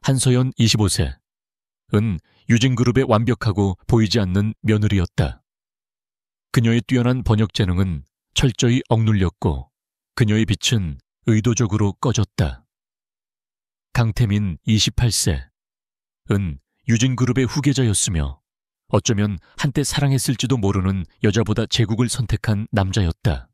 한서연 25세. 은 유진그룹의 완벽하고 보이지 않는 며느리였다. 그녀의 뛰어난 번역 재능은 철저히 억눌렸고 그녀의 빛은 의도적으로 꺼졌다. 강태민 28세. 은 유진그룹의 후계자였으며 어쩌면 한때 사랑했을지도 모르는 여자보다 제국을 선택한 남자였다.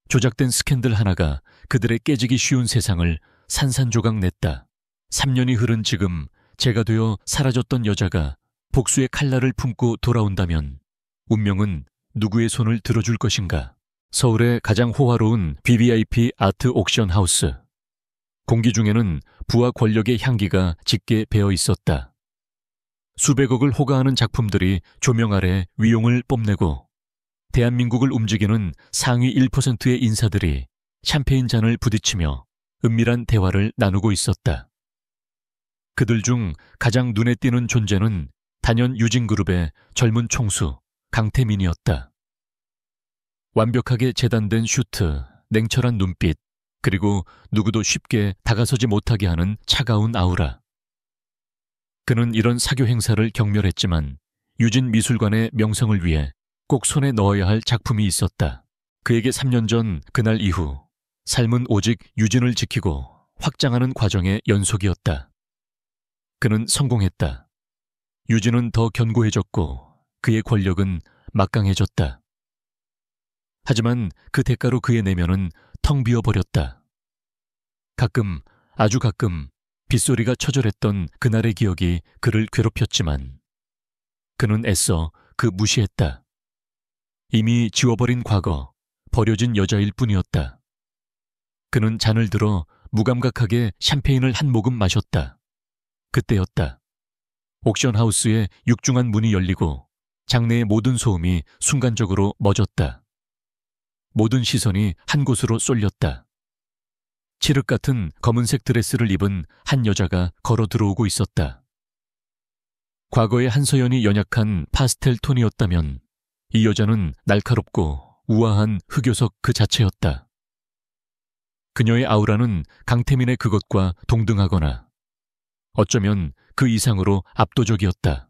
조작된 스캔들 하나가 그들의 깨지기 쉬운 세상을 산산조각 냈다. 3년이 흐른 지금 제가 되어 사라졌던 여자가 복수의 칼날을 품고 돌아온다면 운명은 누구의 손을 들어줄 것인가? 서울의 가장 호화로운 VVIP 아트 옥션 하우스. 공기 중에는 부와 권력의 향기가 짙게 배어 있었다. 수백억을 호가하는 작품들이 조명 아래 위용을 뽐내고 대한민국을 움직이는 상위 1%의 인사들이 샴페인 잔을 부딪히며 은밀한 대화를 나누고 있었다. 그들 중 가장 눈에 띄는 존재는 단연 유진그룹의 젊은 총수 강태민이었다. 완벽하게 재단된 슈트, 냉철한 눈빛, 그리고 누구도 쉽게 다가서지 못하게 하는 차가운 아우라. 그는 이런 사교 행사를 경멸했지만 유진미술관의 명성을 위해 꼭 손에 넣어야 할 작품이 있었다. 그에게 3년 전 그날 이후 삶은 오직 유진을 지키고 확장하는 과정의 연속이었다. 그는 성공했다. 유진은 더 견고해졌고 그의 권력은 막강해졌다. 하지만 그 대가로 그의 내면은 텅 비어버렸다. 가끔, 아주 가끔 빗소리가 처절했던 그날의 기억이 그를 괴롭혔지만 그는 애써 그 무시했다. 이미 지워버린 과거, 버려진 여자일 뿐이었다. 그는 잔을 들어 무감각하게 샴페인을 한 모금 마셨다. 그때였다. 옥션하우스의 육중한 문이 열리고 장내의 모든 소음이 순간적으로 멎었다. 모든 시선이 한 곳으로 쏠렸다. 칠흑 같은 검은색 드레스를 입은 한 여자가 걸어 들어오고 있었다. 과거의 한서연이 연약한 파스텔 톤이었다면 이 여자는 날카롭고 우아한 흑요석 그 자체였다. 그녀의 아우라는 강태민의 그것과 동등하거나 어쩌면 그 이상으로 압도적이었다.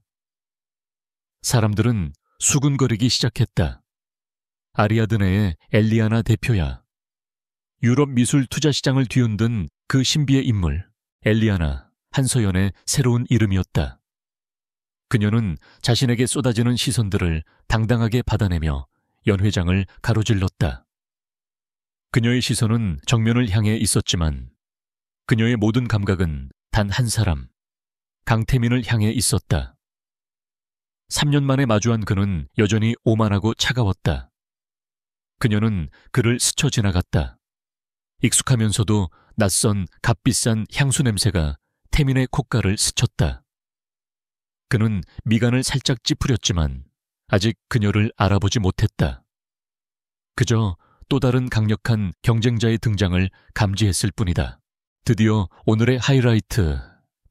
사람들은 수군거리기 시작했다. 아리아드네의 엘리아나 대표야. 유럽 미술 투자 시장을 뒤흔든 그 신비의 인물, 엘리아나, 한서연의 새로운 이름이었다. 그녀는 자신에게 쏟아지는 시선들을 당당하게 받아내며 연회장을 가로질렀다. 그녀의 시선은 정면을 향해 있었지만 그녀의 모든 감각은 단 한 사람, 강태민을 향해 있었다. 3년 만에 마주한 그는 여전히 오만하고 차가웠다. 그녀는 그를 스쳐 지나갔다. 익숙하면서도 낯선 값비싼 향수 냄새가 태민의 콧가를 스쳤다. 그는 미간을 살짝 찌푸렸지만 아직 그녀를 알아보지 못했다. 그저 또 다른 강력한 경쟁자의 등장을 감지했을 뿐이다. 드디어 오늘의 하이라이트,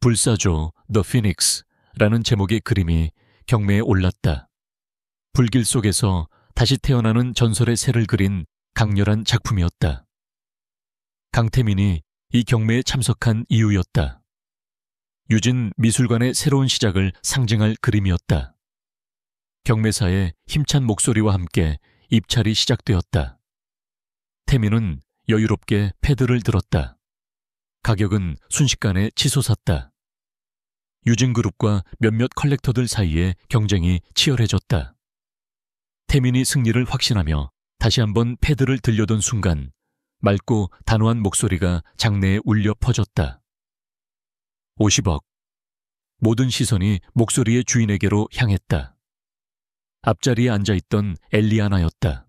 불사조 더 피닉스라는 제목의 그림이 경매에 올랐다. 불길 속에서 다시 태어나는 전설의 새를 그린 강렬한 작품이었다. 강태민이 이 경매에 참석한 이유였다. 유진 미술관의 새로운 시작을 상징할 그림이었다. 경매사의 힘찬 목소리와 함께 입찰이 시작되었다. 태민은 여유롭게 패드를 들었다. 가격은 순식간에 치솟았다. 유진그룹과 몇몇 컬렉터들 사이에 경쟁이 치열해졌다. 태민이 승리를 확신하며 다시 한번 패드를 들려던 순간 맑고 단호한 목소리가 장내에 울려 퍼졌다. 50억. 모든 시선이 목소리의 주인에게로 향했다. 앞자리에 앉아있던 엘리아나였다.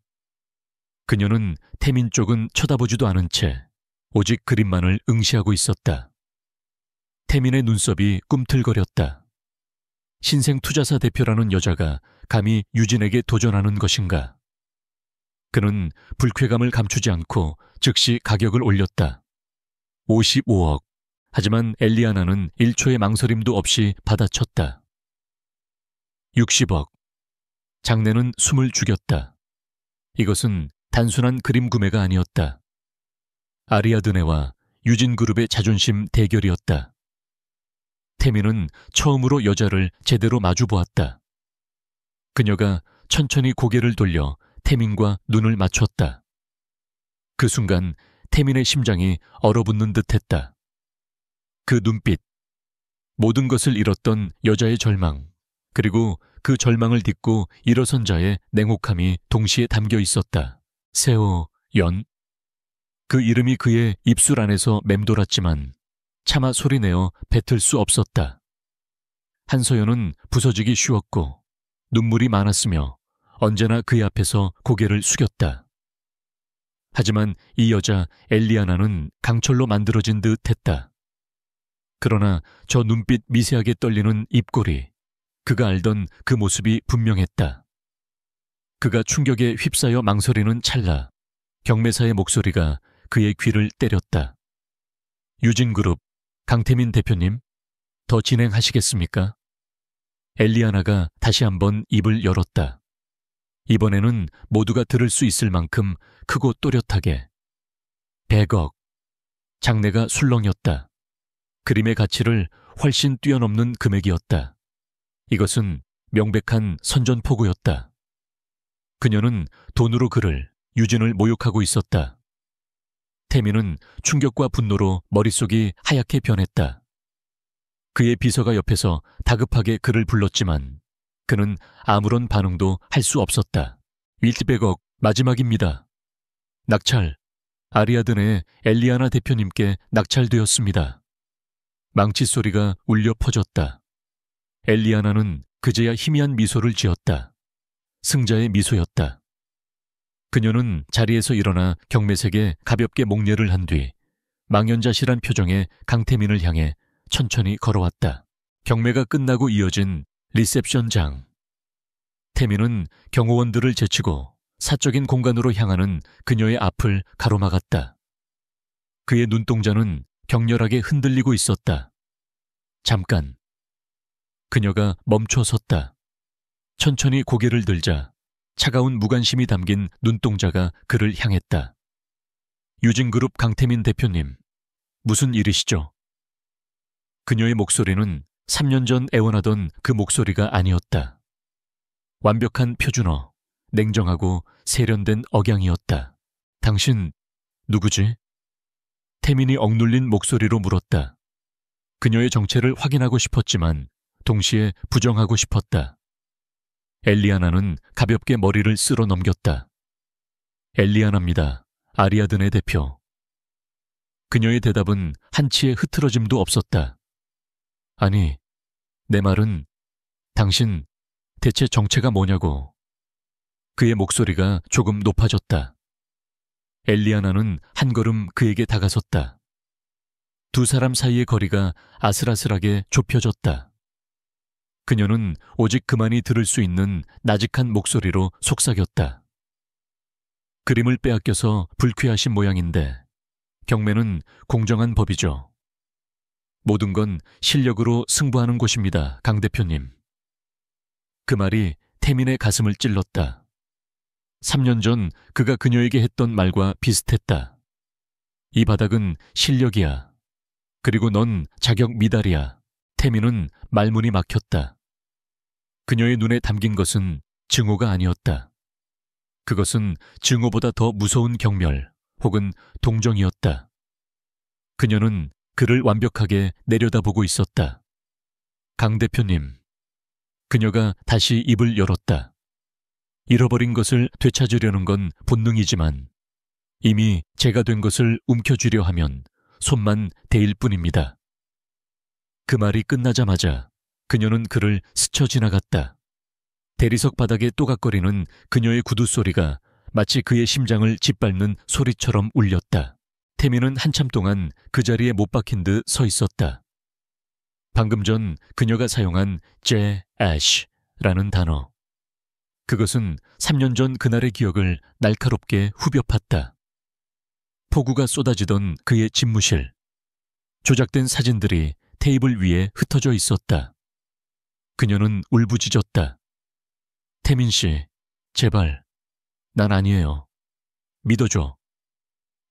그녀는 태민 쪽은 쳐다보지도 않은 채 오직 그림만을 응시하고 있었다. 태민의 눈썹이 꿈틀거렸다. 신생 투자사 대표라는 여자가 감히 유진에게 도전하는 것인가? 그는 불쾌감을 감추지 않고 즉시 가격을 올렸다. 55억. 하지만 엘리아나는 1초의 망설임도 없이 받아쳤다. 60억. 장내는 숨을 죽였다. 이것은 단순한 그림 구매가 아니었다. 아리아드네와 유진그룹의 자존심 대결이었다. 태민은 처음으로 여자를 제대로 마주 보았다. 그녀가 천천히 고개를 돌려 태민과 눈을 맞췄다. 그 순간 태민의 심장이 얼어붙는 듯했다. 그 눈빛, 모든 것을 잃었던 여자의 절망, 그리고 그 절망을 딛고 일어선 자의 냉혹함이 동시에 담겨 있었다. 세호연. 그 이름이 그의 입술 안에서 맴돌았지만 차마 소리내어 뱉을 수 없었다. 한서연은 부서지기 쉬웠고 눈물이 많았으며 언제나 그의 앞에서 고개를 숙였다. 하지만 이 여자 엘리아나는 강철로 만들어진 듯 했다. 그러나 저 눈빛 미세하게 떨리는 입꼬리, 그가 알던 그 모습이 분명했다. 그가 충격에 휩싸여 망설이는 찰나 경매사의 목소리가 그의 귀를 때렸다. 유진그룹 강태민 대표님, 더 진행하시겠습니까? 엘리아나가 다시 한번 입을 열었다. 이번에는 모두가 들을 수 있을 만큼 크고 또렷하게. 100억. 장내가 술렁였다. 그림의 가치를 훨씬 뛰어넘는 금액이었다. 이것은 명백한 선전포고였다. 그녀는 돈으로 그를, 유진을 모욕하고 있었다. 태민은 충격과 분노로 머릿속이 하얗게 변했다. 그의 비서가 옆에서 다급하게 그를 불렀지만 그는 아무런 반응도 할 수 없었다. 100억 마지막입니다. 낙찰, 아리아드네 엘리아나 대표님께 낙찰되었습니다. 망치 소리가 울려 퍼졌다. 엘리아나는 그제야 희미한 미소를 지었다. 승자의 미소였다. 그녀는 자리에서 일어나 경매색에 가볍게 목례를 한 뒤 망연자실한 표정의 강태민을 향해 천천히 걸어왔다. 경매가 끝나고 이어진 리셉션장. 태민은 경호원들을 제치고 사적인 공간으로 향하는 그녀의 앞을 가로막았다. 그의 눈동자는 격렬하게 흔들리고 있었다. 잠깐. 그녀가 멈춰 섰다. 천천히 고개를 들자 차가운 무관심이 담긴 눈동자가 그를 향했다. 유진그룹 강태민 대표님, 무슨 일이시죠? 그녀의 목소리는 3년 전 애원하던 그 목소리가 아니었다. 완벽한 표준어, 냉정하고 세련된 억양이었다. 당신 누구지? 태민이 억눌린 목소리로 물었다. 그녀의 정체를 확인하고 싶었지만 동시에 부정하고 싶었다. 엘리아나는 가볍게 머리를 쓸어 넘겼다. 엘리아나입니다. 아리아드네 대표. 그녀의 대답은 한치의 흐트러짐도 없었다. 아니, 내 말은 당신 대체 정체가 뭐냐고. 그의 목소리가 조금 높아졌다. 엘리아나는 한 걸음 그에게 다가섰다. 두 사람 사이의 거리가 아슬아슬하게 좁혀졌다. 그녀는 오직 그만이 들을 수 있는 나직한 목소리로 속삭였다. 그림을 빼앗겨서 불쾌하신 모양인데 경매는 공정한 법이죠. 모든 건 실력으로 승부하는 곳입니다, 강 대표님. 그 말이 태민의 가슴을 찔렀다. 3년 전 그가 그녀에게 했던 말과 비슷했다. 이 바닥은 실력이야. 그리고 넌 자격 미달이야. 태민은 말문이 막혔다. 그녀의 눈에 담긴 것은 증오가 아니었다. 그것은 증오보다 더 무서운 경멸 혹은 동정이었다. 그녀는 그를 완벽하게 내려다보고 있었다. 강 대표님. 그녀가 다시 입을 열었다. 잃어버린 것을 되찾으려는 건 본능이지만 이미 제가 된 것을 움켜쥐려 하면 손만 대일 뿐입니다. 그 말이 끝나자마자 그녀는 그를 스쳐 지나갔다. 대리석 바닥에 또각거리는 그녀의 구두 소리가 마치 그의 심장을 짓밟는 소리처럼 울렸다. 태민은 한참 동안 그 자리에 못 박힌 듯 서 있었다. 방금 전 그녀가 사용한 재애쉬라는 단어. 그것은 3년 전 그날의 기억을 날카롭게 후벼 팠다. 폭우가 쏟아지던 그의 집무실. 조작된 사진들이 테이블 위에 흩어져 있었다. 그녀는 울부짖었다. 태민 씨, 제발, 난 아니에요. 믿어줘.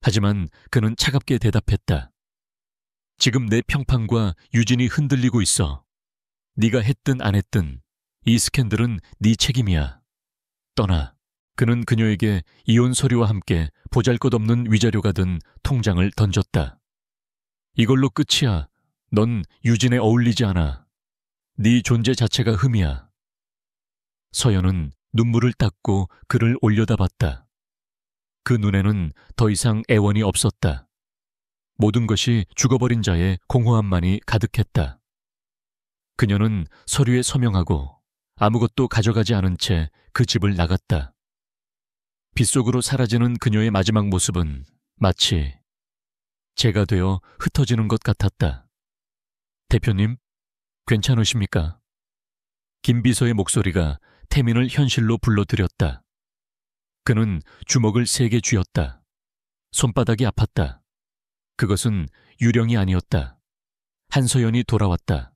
하지만 그는 차갑게 대답했다. 지금 내 평판과 유진이 흔들리고 있어. 네가 했든 안 했든 이 스캔들은 네 책임이야. 떠나. 그는 그녀에게 이혼 서류와 함께 보잘것없는 위자료가 든 통장을 던졌다. 이걸로 끝이야. 넌 유진에 어울리지 않아. 네 존재 자체가 흠이야. 서연은 눈물을 닦고 그를 올려다봤다. 그 눈에는 더 이상 애원이 없었다. 모든 것이 죽어버린 자의 공허함만이 가득했다. 그녀는 서류에 서명하고 아무것도 가져가지 않은 채 그 집을 나갔다. 빗속으로 사라지는 그녀의 마지막 모습은 마치 재가 되어 흩어지는 것 같았다. 대표님, 괜찮으십니까? 김 비서의 목소리가 태민을 현실로 불러들였다. 그는 주먹을 세게 쥐었다. 손바닥이 아팠다. 그것은 유령이 아니었다. 한서연이 돌아왔다.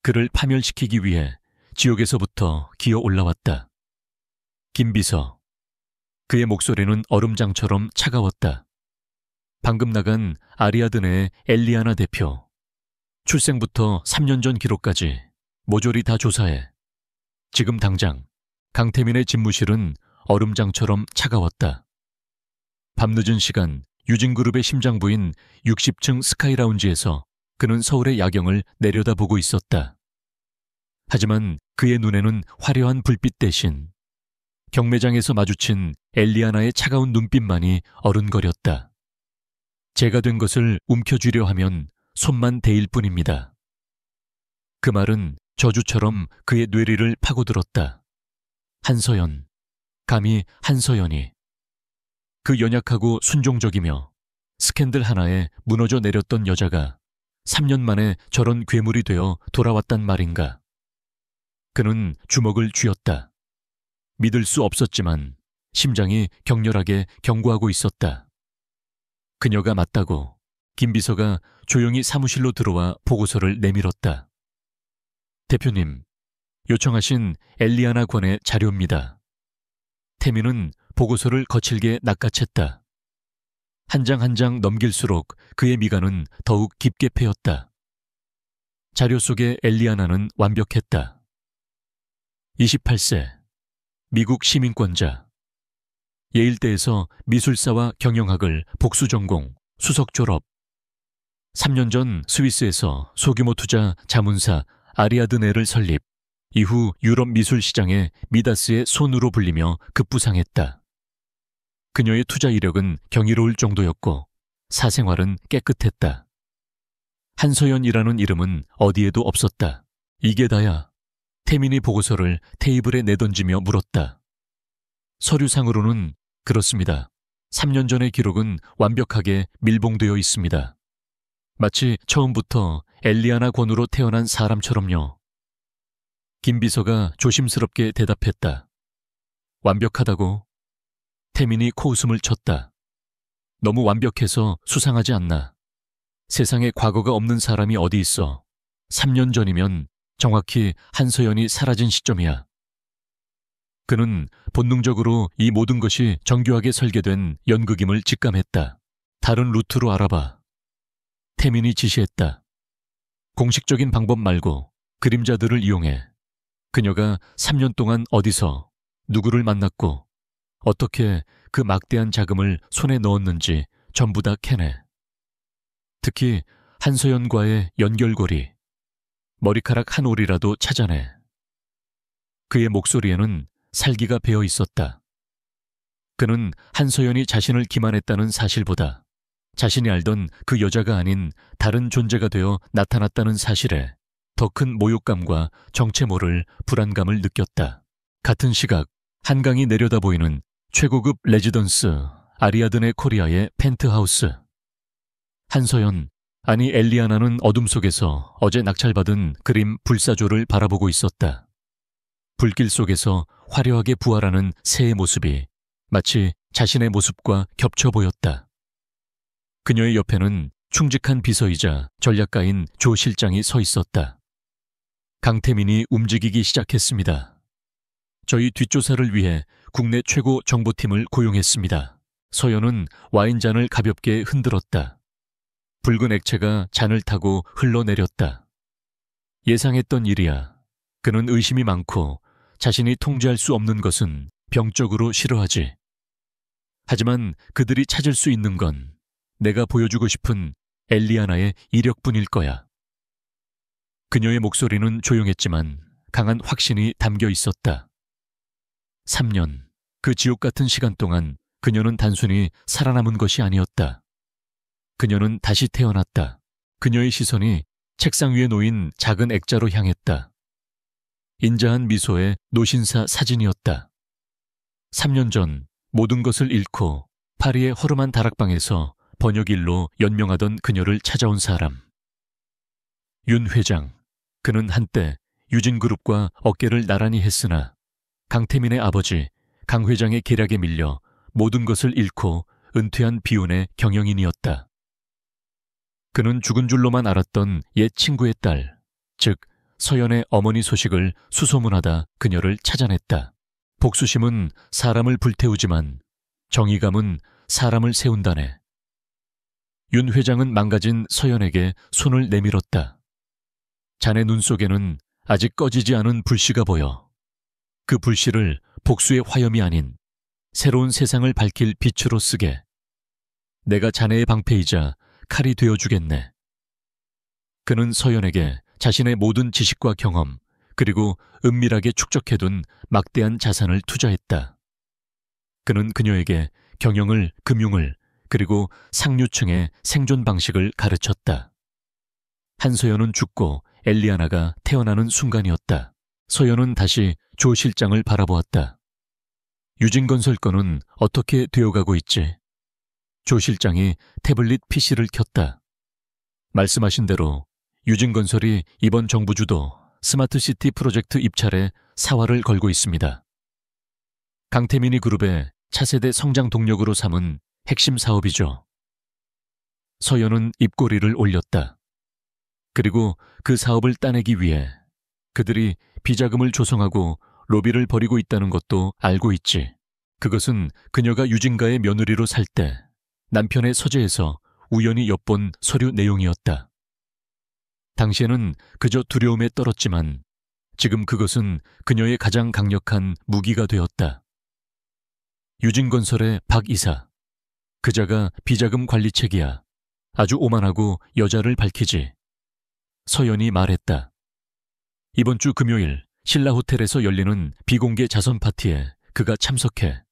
그를 파멸시키기 위해 지옥에서부터 기어 올라왔다. 김 비서. 그의 목소리는 얼음장처럼 차가웠다. 방금 나간 아리아드네의 엘리아나 대표. 출생부터 3년 전 기록까지 모조리 다 조사해. 지금 당장. 강태민의 집무실은 얼음장처럼 차가웠다. 밤늦은 시간 유진그룹의 심장부인 60층 스카이라운지에서 그는 서울의 야경을 내려다보고 있었다. 하지만 그의 눈에는 화려한 불빛 대신 경매장에서 마주친 엘리아나의 차가운 눈빛만이 어른거렸다. 재가 된 것을 움켜쥐려 하면 손만 대일 뿐입니다. 그 말은 저주처럼 그의 뇌리를 파고들었다. 한서연, 감히 한서연이. 그 연약하고 순종적이며 스캔들 하나에 무너져 내렸던 여자가 3년 만에 저런 괴물이 되어 돌아왔단 말인가. 그는 주먹을 쥐었다. 믿을 수 없었지만 심장이 격렬하게 경고하고 있었다. 그녀가 맞다고 김 비서가 조용히 사무실로 들어와 보고서를 내밀었다. 대표님, 요청하신 엘리아나 권의 자료입니다. 태민은 보고서를 거칠게 낚아챘다. 한 장 한 장 넘길수록 그의 미간은 더욱 깊게 패였다. 자료 속의 엘리아나는 완벽했다. 28세, 미국 시민권자, 예일대에서 미술사와 경영학을 복수 전공, 수석 졸업, 3년 전 스위스에서 소규모 투자 자문사 아리아드네를 설립, 이후 유럽 미술 시장의 미다스의 손으로 불리며 급부상했다. 그녀의 투자 이력은 경이로울 정도였고 사생활은 깨끗했다. 한서연이라는 이름은 어디에도 없었다. 이게 다야. 태민이 보고서를 테이블에 내던지며 물었다. 서류상으로는 그렇습니다. 3년 전의 기록은 완벽하게 밀봉되어 있습니다. 마치 처음부터 엘리아나 권으로 태어난 사람처럼요. 김 비서가 조심스럽게 대답했다. 완벽하다고? 태민이 코웃음을 쳤다. 너무 완벽해서 수상하지 않나. 세상에 과거가 없는 사람이 어디 있어. 3년 전이면 정확히 한서연이 사라진 시점이야. 그는 본능적으로 이 모든 것이 정교하게 설계된 연극임을 직감했다. 다른 루트로 알아봐. 태민이 지시했다. 공식적인 방법 말고 그림자들을 이용해. 그녀가 3년 동안 어디서 누구를 만났고 어떻게 그 막대한 자금을 손에 넣었는지 전부 다 캐내. 특히 한서연과의 연결고리, 머리카락 한 올이라도 찾아내. 그의 목소리에는 살기가 배어 있었다. 그는 한서연이 자신을 기만했다는 사실보다 자신이 알던 그 여자가 아닌 다른 존재가 되어 나타났다는 사실에 더 큰 모욕감과 정체 모를 불안감을 느꼈다. 같은 시각 한강이 내려다 보이는 최고급 레지던스 아리아드네 코리아의 펜트하우스. 한서연, 아니 엘리아나는 어둠 속에서 어제 낙찰받은 그림 불사조를 바라보고 있었다. 불길 속에서 화려하게 부활하는 새의 모습이 마치 자신의 모습과 겹쳐 보였다. 그녀의 옆에는 충직한 비서이자 전략가인 조 실장이 서 있었다. 강태민이 움직이기 시작했습니다. 저희 뒷조사를 위해 국내 최고 정보팀을 고용했습니다. 서연은 와인잔을 가볍게 흔들었다. 붉은 액체가 잔을 타고 흘러내렸다. 예상했던 일이야. 그는 의심이 많고 자신이 통제할 수 없는 것은 병적으로 싫어하지. 하지만 그들이 찾을 수 있는 건 내가 보여주고 싶은 엘리아나의 이력뿐일 거야. 그녀의 목소리는 조용했지만 강한 확신이 담겨 있었다. 3년, 그 지옥 같은 시간 동안 그녀는 단순히 살아남은 것이 아니었다. 그녀는 다시 태어났다. 그녀의 시선이 책상 위에 놓인 작은 액자로 향했다. 인자한 미소의 노신사 사진이었다. 3년 전 모든 것을 잃고 파리의 허름한 다락방에서 번역일로 연명하던 그녀를 찾아온 사람. 윤 회장. 그는 한때 유진그룹과 어깨를 나란히 했으나 강태민의 아버지 강 회장의 계략에 밀려 모든 것을 잃고 은퇴한 비운의 경영인이었다. 그는 죽은 줄로만 알았던 옛 친구의 딸, 즉 서연의 어머니 소식을 수소문하다 그녀를 찾아냈다. 복수심은 사람을 불태우지만 정의감은 사람을 세운다네. 윤 회장은 망가진 서연에게 손을 내밀었다. 자네 눈 속에는 아직 꺼지지 않은 불씨가 보여. 그 불씨를 복수의 화염이 아닌 새로운 세상을 밝힐 빛으로 쓰게. 내가 자네의 방패이자 칼이 되어주겠네. 그는 서연에게 자신의 모든 지식과 경험, 그리고 은밀하게 축적해둔 막대한 자산을 투자했다. 그는 그녀에게 경영을, 금융을, 그리고 상류층의 생존 방식을 가르쳤다. 한서연은 죽고 엘리아나가 태어나는 순간이었다. 서연은 다시 조 실장을 바라보았다. 유진건설 건은 어떻게 되어가고 있지? 조 실장이 태블릿 PC를 켰다. 말씀하신 대로 유진건설이 이번 정부 주도 스마트시티 프로젝트 입찰에 사활을 걸고 있습니다. 강태민이 그룹의 차세대 성장 동력으로 삼은 핵심 사업이죠. 서연은 입꼬리를 올렸다. 그리고 그 사업을 따내기 위해 그들이 비자금을 조성하고 로비를 벌이고 있다는 것도 알고 있지. 그것은 그녀가 유진가의 며느리로 살 때 남편의 서재에서 우연히 엿본 서류 내용이었다. 당시에는 그저 두려움에 떨었지만 지금 그것은 그녀의 가장 강력한 무기가 되었다. 유진건설의 박 이사. 그자가 비자금 관리책이야. 아주 오만하고 여자를 밝히지. 서연이 말했다. 이번 주 금요일 신라호텔에서 열리는 비공개 자선 파티에 그가 참석해.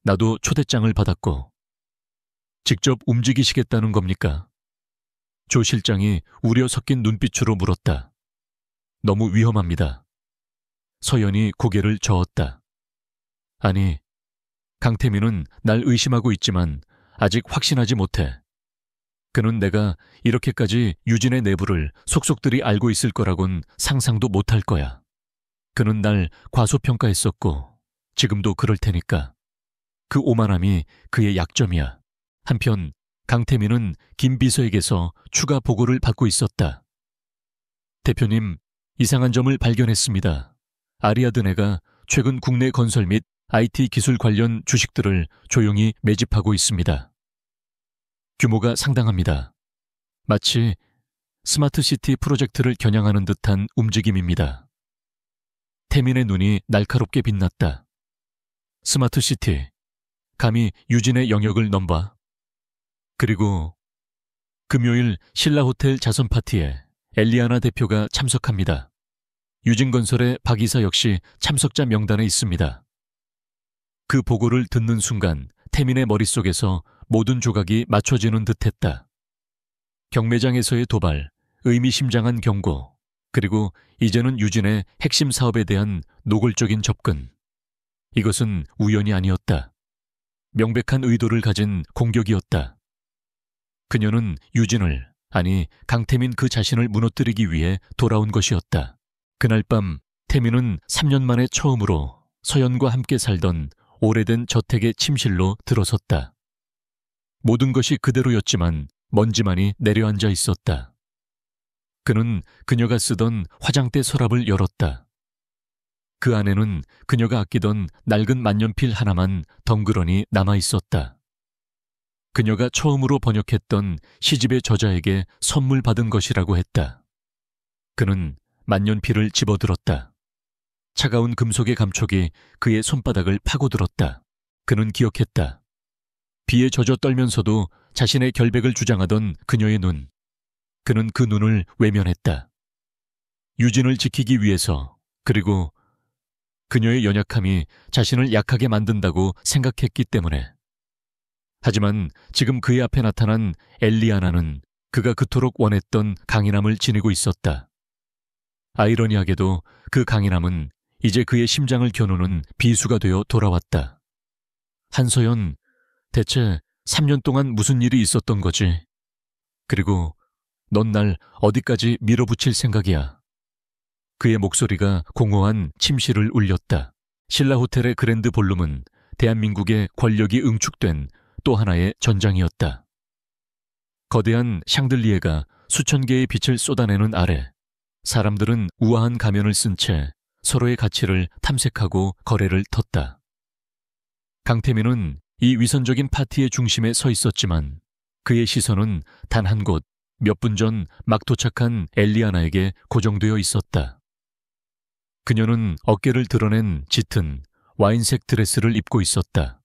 나도 초대장을 받았고. 직접 움직이시겠다는 겁니까? 조 실장이 우려 섞인 눈빛으로 물었다. 너무 위험합니다. 서연이 고개를 저었다. 아니, 강태민은 날 의심하고 있지만 아직 확신하지 못해. 그는 내가 이렇게까지 유진의 내부를 속속들이 알고 있을 거라곤 상상도 못할 거야. 그는 날 과소평가했었고 지금도 그럴 테니까. 그 오만함이 그의 약점이야. 한편 강태민은 김 비서에게서 추가 보고를 받고 있었다. 대표님, 이상한 점을 발견했습니다. 아리아드네가 최근 국내 건설 및 IT 기술 관련 주식들을 조용히 매집하고 있습니다. 규모가 상당합니다. 마치 스마트시티 프로젝트를 겨냥하는 듯한 움직임입니다. 태민의 눈이 날카롭게 빛났다. 스마트시티, 감히 유진의 영역을 넘봐. 그리고 금요일 신라호텔 자선 파티에 엘리아나 대표가 참석합니다. 유진건설의 박 이사 역시 참석자 명단에 있습니다. 그 보고를 듣는 순간 태민의 머릿속에서 모든 조각이 맞춰지는 듯했다. 경매장에서의 도발, 의미심장한 경고, 그리고 이제는 유진의 핵심 사업에 대한 노골적인 접근. 이것은 우연이 아니었다. 명백한 의도를 가진 공격이었다. 그녀는 유진을, 아니 강태민 그 자신을 무너뜨리기 위해 돌아온 것이었다. 그날 밤 태민은 3년 만에 처음으로 서연과 함께 살던 오래된 저택의 침실로 들어섰다. 모든 것이 그대로였지만 먼지만이 내려앉아 있었다. 그는 그녀가 쓰던 화장대 서랍을 열었다. 그 안에는 그녀가 아끼던 낡은 만년필 하나만 덩그러니 남아 있었다. 그녀가 처음으로 번역했던 시집의 저자에게 선물 받은 것이라고 했다. 그는 만년필을 집어들었다. 차가운 금속의 감촉이 그의 손바닥을 파고들었다. 그는 기억했다. 비에 젖어 떨면서도 자신의 결백을 주장하던 그녀의 눈. 그는 그 눈을 외면했다. 유진을 지키기 위해서, 그리고 그녀의 연약함이 자신을 약하게 만든다고 생각했기 때문에. 하지만 지금 그의 앞에 나타난 엘리아나는 그가 그토록 원했던 강인함을 지니고 있었다. 아이러니하게도 그 강인함은 이제 그의 심장을 겨누는 비수가 되어 돌아왔다. 한서연, 대체 3년 동안 무슨 일이 있었던 거지? 그리고 넌 날 어디까지 밀어붙일 생각이야? 그의 목소리가 공허한 침실을 울렸다. 신라 호텔의 그랜드 볼룸은 대한민국의 권력이 응축된 또 하나의 전장이었다. 거대한 샹들리에가 수천 개의 빛을 쏟아내는 아래 사람들은 우아한 가면을 쓴 채 서로의 가치를 탐색하고 거래를 텄다. 강태민은 이 위선적인 파티의 중심에 서 있었지만 그의 시선은 단 한 곳, 몇 분 전 막 도착한 엘리아나에게 고정되어 있었다. 그녀는 어깨를 드러낸 짙은 와인색 드레스를 입고 있었다.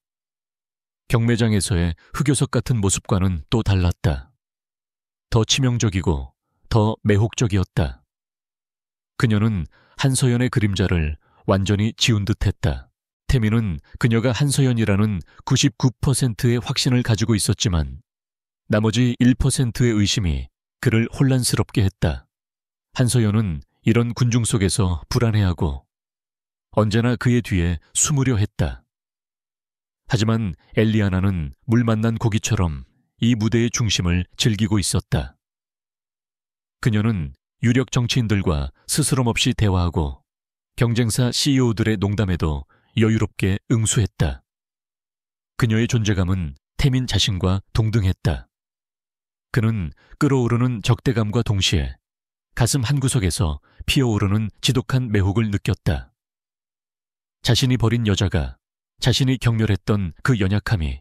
경매장에서의 흑요석 같은 모습과는 또 달랐다. 더 치명적이고 더 매혹적이었다. 그녀는 한서연의 그림자를 완전히 지운 듯했다. 태민은 그녀가 한서연이라는 99%의 확신을 가지고 있었지만 나머지 1%의 의심이 그를 혼란스럽게 했다. 한서연은 이런 군중 속에서 불안해하고 언제나 그의 뒤에 숨으려 했다. 하지만 엘리아나는 물 만난 고기처럼 이 무대의 중심을 즐기고 있었다. 그녀는 유력 정치인들과 스스럼 없이 대화하고 경쟁사 CEO들의 농담에도 여유롭게 응수했다. 그녀의 존재감은 태민 자신과 동등했다. 그는 끓어오르는 적대감과 동시에 가슴 한구석에서 피어오르는 지독한 매혹을 느꼈다. 자신이 버린 여자가 자신이 경멸했던 그 연약함이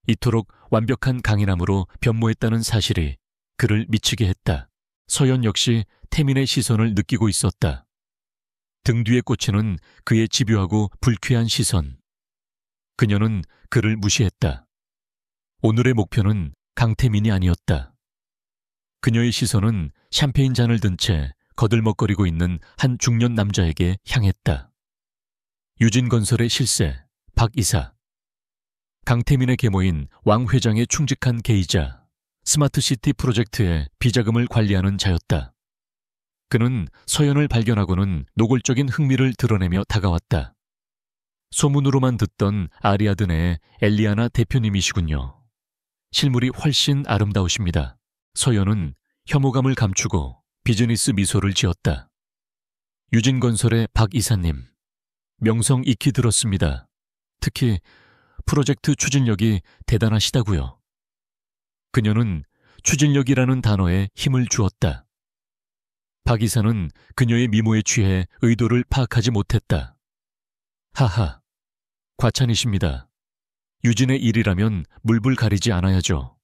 이토록 완벽한 강인함으로 변모했다는 사실이 그를 미치게 했다. 서연 역시 태민의 시선을 느끼고 있었다. 등 뒤에 꽂히는 그의 집요하고 불쾌한 시선. 그녀는 그를 무시했다. 오늘의 목표는 강태민이 아니었다. 그녀의 시선은 샴페인 잔을 든 채 거들먹거리고 있는 한 중년 남자에게 향했다. 유진건설의 실세, 박 이사. 강태민의 계모인 왕 회장의 충직한 계이자, 스마트시티 프로젝트의 비자금을 관리하는 자였다. 그는 서연을 발견하고는 노골적인 흥미를 드러내며 다가왔다. 소문으로만 듣던 아리아드네의 엘리아나 대표님이시군요. 실물이 훨씬 아름다우십니다. 서연은 혐오감을 감추고 비즈니스 미소를 지었다. 유진건설의 박 이사님, 명성 익히 들었습니다. 특히 프로젝트 추진력이 대단하시다고요. 그녀는 추진력이라는 단어에 힘을 주었다. 박 이사는 그녀의 미모에 취해 의도를 파악하지 못했다. 하하, 과찬이십니다. 유진의 일이라면 물불 가리지 않아야죠.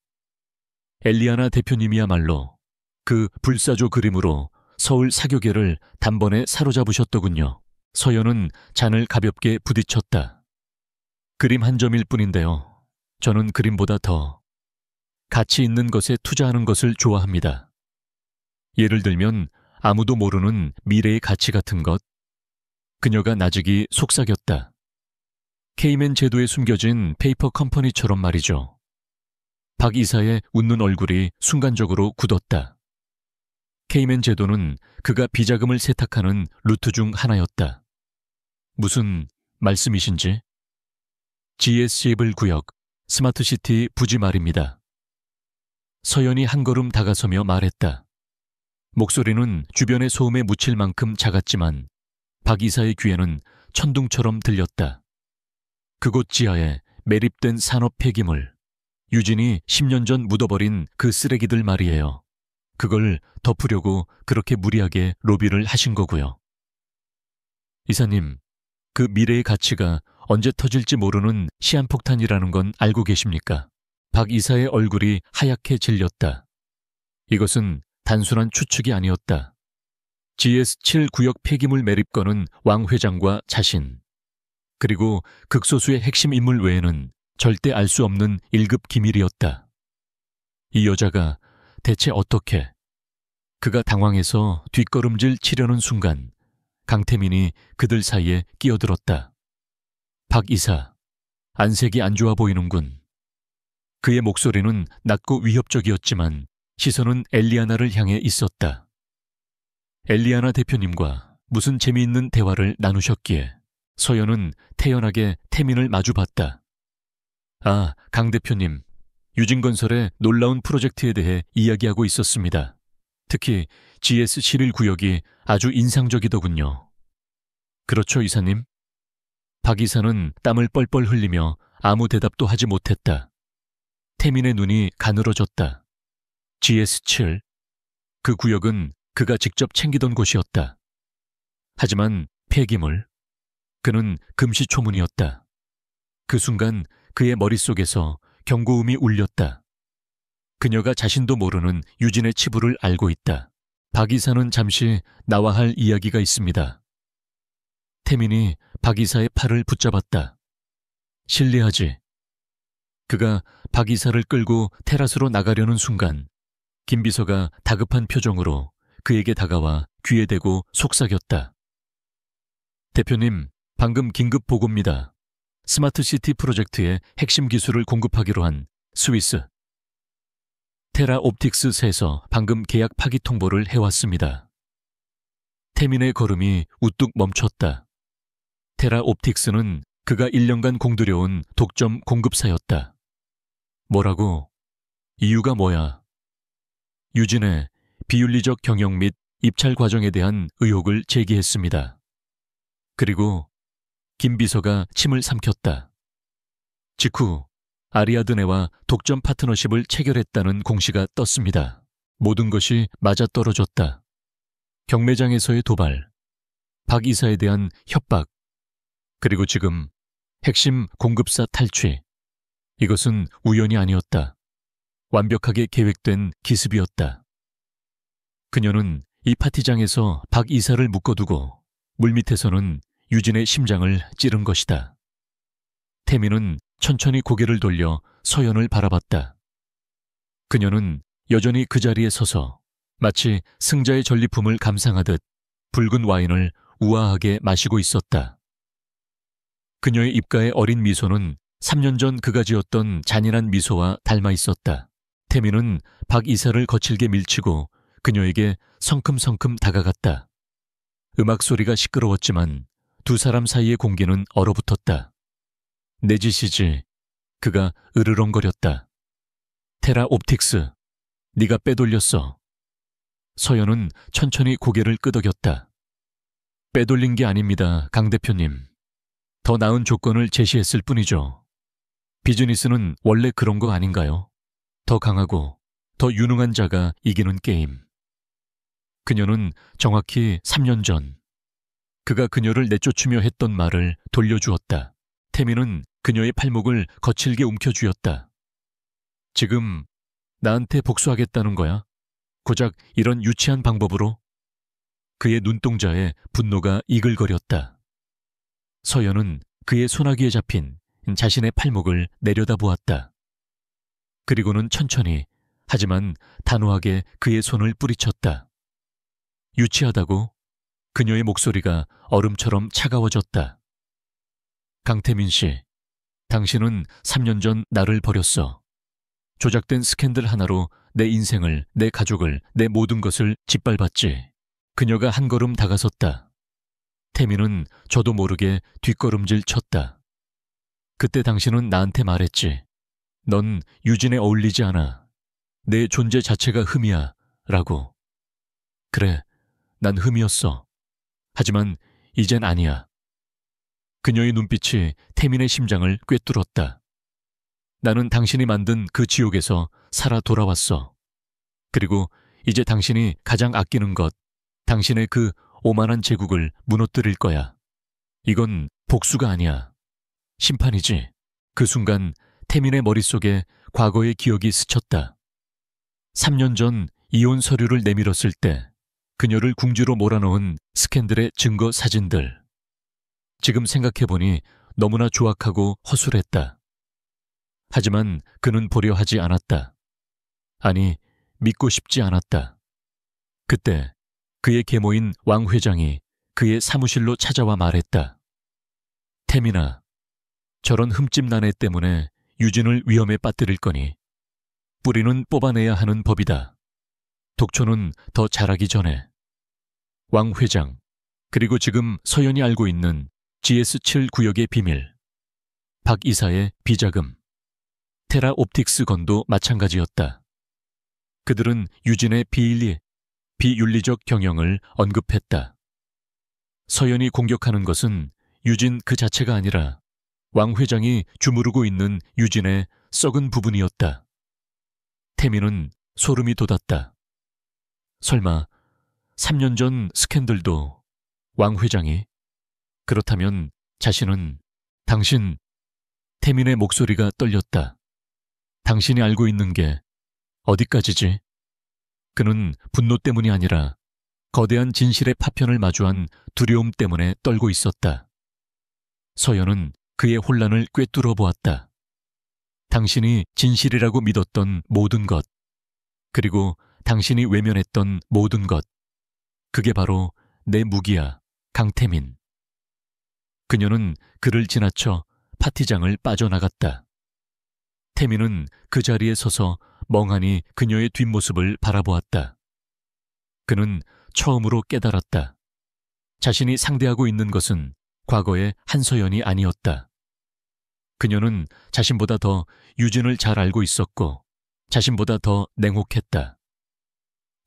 엘리아나 대표님이야말로 그 불사조 그림으로 서울 사교계를 단번에 사로잡으셨더군요. 서연은 잔을 가볍게 부딪혔다. 그림 한 점일 뿐인데요. 저는 그림보다 더 가치 있는 것에 투자하는 것을 좋아합니다. 예를 들면 아무도 모르는 미래의 가치 같은 것. 그녀가 나직이 속삭였다. 케이맨 제도에 숨겨진 페이퍼 컴퍼니처럼 말이죠. 박 이사의 웃는 얼굴이 순간적으로 굳었다. 케이맨 제도는 그가 비자금을 세탁하는 루트 중 하나였다. 무슨 말씀이신지? GSCable 구역, 스마트시티 부지 말입니다. 서연이 한 걸음 다가서며 말했다. 목소리는 주변의 소음에 묻힐 만큼 작았지만 박 이사의 귀에는 천둥처럼 들렸다. 그곳 지하에 매립된 산업 폐기물, 유진이 10년 전 묻어버린 그 쓰레기들 말이에요. 그걸 덮으려고 그렇게 무리하게 로비를 하신 거고요. 이사님, 그 미래의 가치가 언제 터질지 모르는 시한폭탄이라는 건 알고 계십니까? 박 이사의 얼굴이 하얗게 질렸다. 이것은 단순한 추측이 아니었다. GS7 구역 폐기물 매립건은 왕 회장과 자신, 그리고 극소수의 핵심 인물 외에는 절대 알 수 없는 1급 기밀이었다. 이 여자가 대체 어떻게... 그가 당황해서 뒷걸음질 치려는 순간 강태민이 그들 사이에 끼어들었다. 박 이사, 안색이 안 좋아 보이는군. 그의 목소리는 낮고 위협적이었지만 시선은 엘리아나를 향해 있었다. 엘리아나 대표님과 무슨 재미있는 대화를 나누셨기에 서연은 태연하게 태민을 마주봤다. 아, 강 대표님, 유진건설의 놀라운 프로젝트에 대해 이야기하고 있었습니다. 특히 GS11 구역이 아주 인상적이더군요. 그렇죠, 이사님? 박 이사는 땀을 뻘뻘 흘리며 아무 대답도 하지 못했다. 태민의 눈이 가늘어졌다. GS7, 그 구역은 그가 직접 챙기던 곳이었다. 하지만 폐기물, 그는 금시초문이었다. 그 순간 그의 머릿속에서 경고음이 울렸다. 그녀가 자신도 모르는 유진의 치부를 알고 있다. 박 이사는 잠시 나와 할 이야기가 있습니다. 태민이 박 이사의 팔을 붙잡았다. 실례하지. 그가 박 이사를 끌고 테라스로 나가려는 순간 김 비서가 다급한 표정으로 그에게 다가와 귀에 대고 속삭였다. 대표님, 방금 긴급 보고입니다. 스마트시티 프로젝트의 핵심 기술을 공급하기로 한 스위스 테라옵틱스에서 방금 계약 파기 통보를 해왔습니다. 태민의 걸음이 우뚝 멈췄다. 테라옵틱스는 그가 1년간 공들여온 독점 공급사였다. 뭐라고? 이유가 뭐야? 유진의 비윤리적 경영 및 입찰 과정에 대한 의혹을 제기했습니다. 그리고 김 비서가 침을 삼켰다. 직후 아리아드네와 독점 파트너십을 체결했다는 공시가 떴습니다. 모든 것이 맞아떨어졌다. 경매장에서의 도발, 박 이사에 대한 협박, 그리고 지금 핵심 공급사 탈취. 이것은 우연이 아니었다. 완벽하게 계획된 기습이었다. 그녀는 이 파티장에서 박 이사를 묶어두고 물밑에서는 유진의 심장을 찌른 것이다. 태민은 천천히 고개를 돌려 서연을 바라봤다. 그녀는 여전히 그 자리에 서서 마치 승자의 전리품을 감상하듯 붉은 와인을 우아하게 마시고 있었다. 그녀의 입가의 어린 미소는 3년 전 그가 지었던 잔인한 미소와 닮아 있었다. 태민은 박 이사를 거칠게 밀치고 그녀에게 성큼성큼 다가갔다. 음악 소리가 시끄러웠지만 두 사람 사이의 공기는 얼어붙었다. 내 짓이지. 그가 으르렁거렸다. 테라옵틱스, 네가 빼돌렸어. 서연은 천천히 고개를 끄덕였다. 빼돌린 게 아닙니다, 강 대표님. 더 나은 조건을 제시했을 뿐이죠. 비즈니스는 원래 그런 거 아닌가요? 더 강하고 더 유능한 자가 이기는 게임. 그녀는 정확히 3년 전 그가 그녀를 내쫓으며 했던 말을 돌려주었다. 태민은 그녀의 팔목을 거칠게 움켜쥐었다. 지금 나한테 복수하겠다는 거야? 고작 이런 유치한 방법으로? 그의 눈동자에 분노가 이글거렸다. 서연은 그의 소나기에 잡힌 자신의 팔목을 내려다보았다. 그리고는 천천히 하지만 단호하게 그의 손을 뿌리쳤다. 유치하다고? 그녀의 목소리가 얼음처럼 차가워졌다. 강태민 씨, 당신은 3년 전 나를 버렸어. 조작된 스캔들 하나로 내 인생을, 내 가족을, 내 모든 것을 짓밟았지. 그녀가 한 걸음 다가섰다. 태민은 저도 모르게 뒷걸음질 쳤다. 그때 당신은 나한테 말했지. 넌 유진에 어울리지 않아. 내 존재 자체가 흠이야. 라고. 그래, 난 흠이었어. 하지만 이젠 아니야. 그녀의 눈빛이 태민의 심장을 꿰뚫었다. 나는 당신이 만든 그 지옥에서 살아 돌아왔어. 그리고 이제 당신이 가장 아끼는 것, 당신의 그 오만한 제국을 무너뜨릴 거야. 이건 복수가 아니야. 심판이지. 그 순간 태민의 머릿속에 과거의 기억이 스쳤다. 3년 전 이혼 서류를 내밀었을 때 그녀를 궁지로 몰아넣은 스캔들의 증거 사진들. 지금 생각해보니 너무나 조악하고 허술했다. 하지만 그는 보려 하지 않았다. 아니, 믿고 싶지 않았다. 그때 그의 계모인 왕 회장이 그의 사무실로 찾아와 말했다. 태민아, 저런 흠집난 애 때문에 유진을 위험에 빠뜨릴 거니 뿌리는 뽑아내야 하는 법이다. 독초는 더 자라기 전에. 왕 회장, 그리고 지금 서연이 알고 있는 GS7 구역의 비밀, 박 이사의 비자금, 테라 옵틱스 건도 마찬가지였다. 그들은 유진의 비윤리적 경영을 언급했다. 서연이 공격하는 것은 유진 그 자체가 아니라 왕 회장이 주무르고 있는 유진의 썩은 부분이었다. 태민은 소름이 돋았다. 설마 3년 전 스캔들도 왕 회장이? 그렇다면 자신은 태민의 목소리가 떨렸다. 당신이 알고 있는 게 어디까지지? 그는 분노 때문이 아니라 거대한 진실의 파편을 마주한 두려움 때문에 떨고 있었다. 서연은 그의 혼란을 꿰뚫어 보았다. 당신이 진실이라고 믿었던 모든 것, 그리고 당신이 외면했던 모든 것, 그게 바로 내 무기야, 강태민. 그녀는 그를 지나쳐 파티장을 빠져나갔다. 태민은 그 자리에 서서 멍하니 그녀의 뒷모습을 바라보았다. 그는 처음으로 깨달았다. 자신이 상대하고 있는 것은 과거의 한서연이 아니었다. 그녀는 자신보다 더 유진을 잘 알고 있었고 자신보다 더 냉혹했다.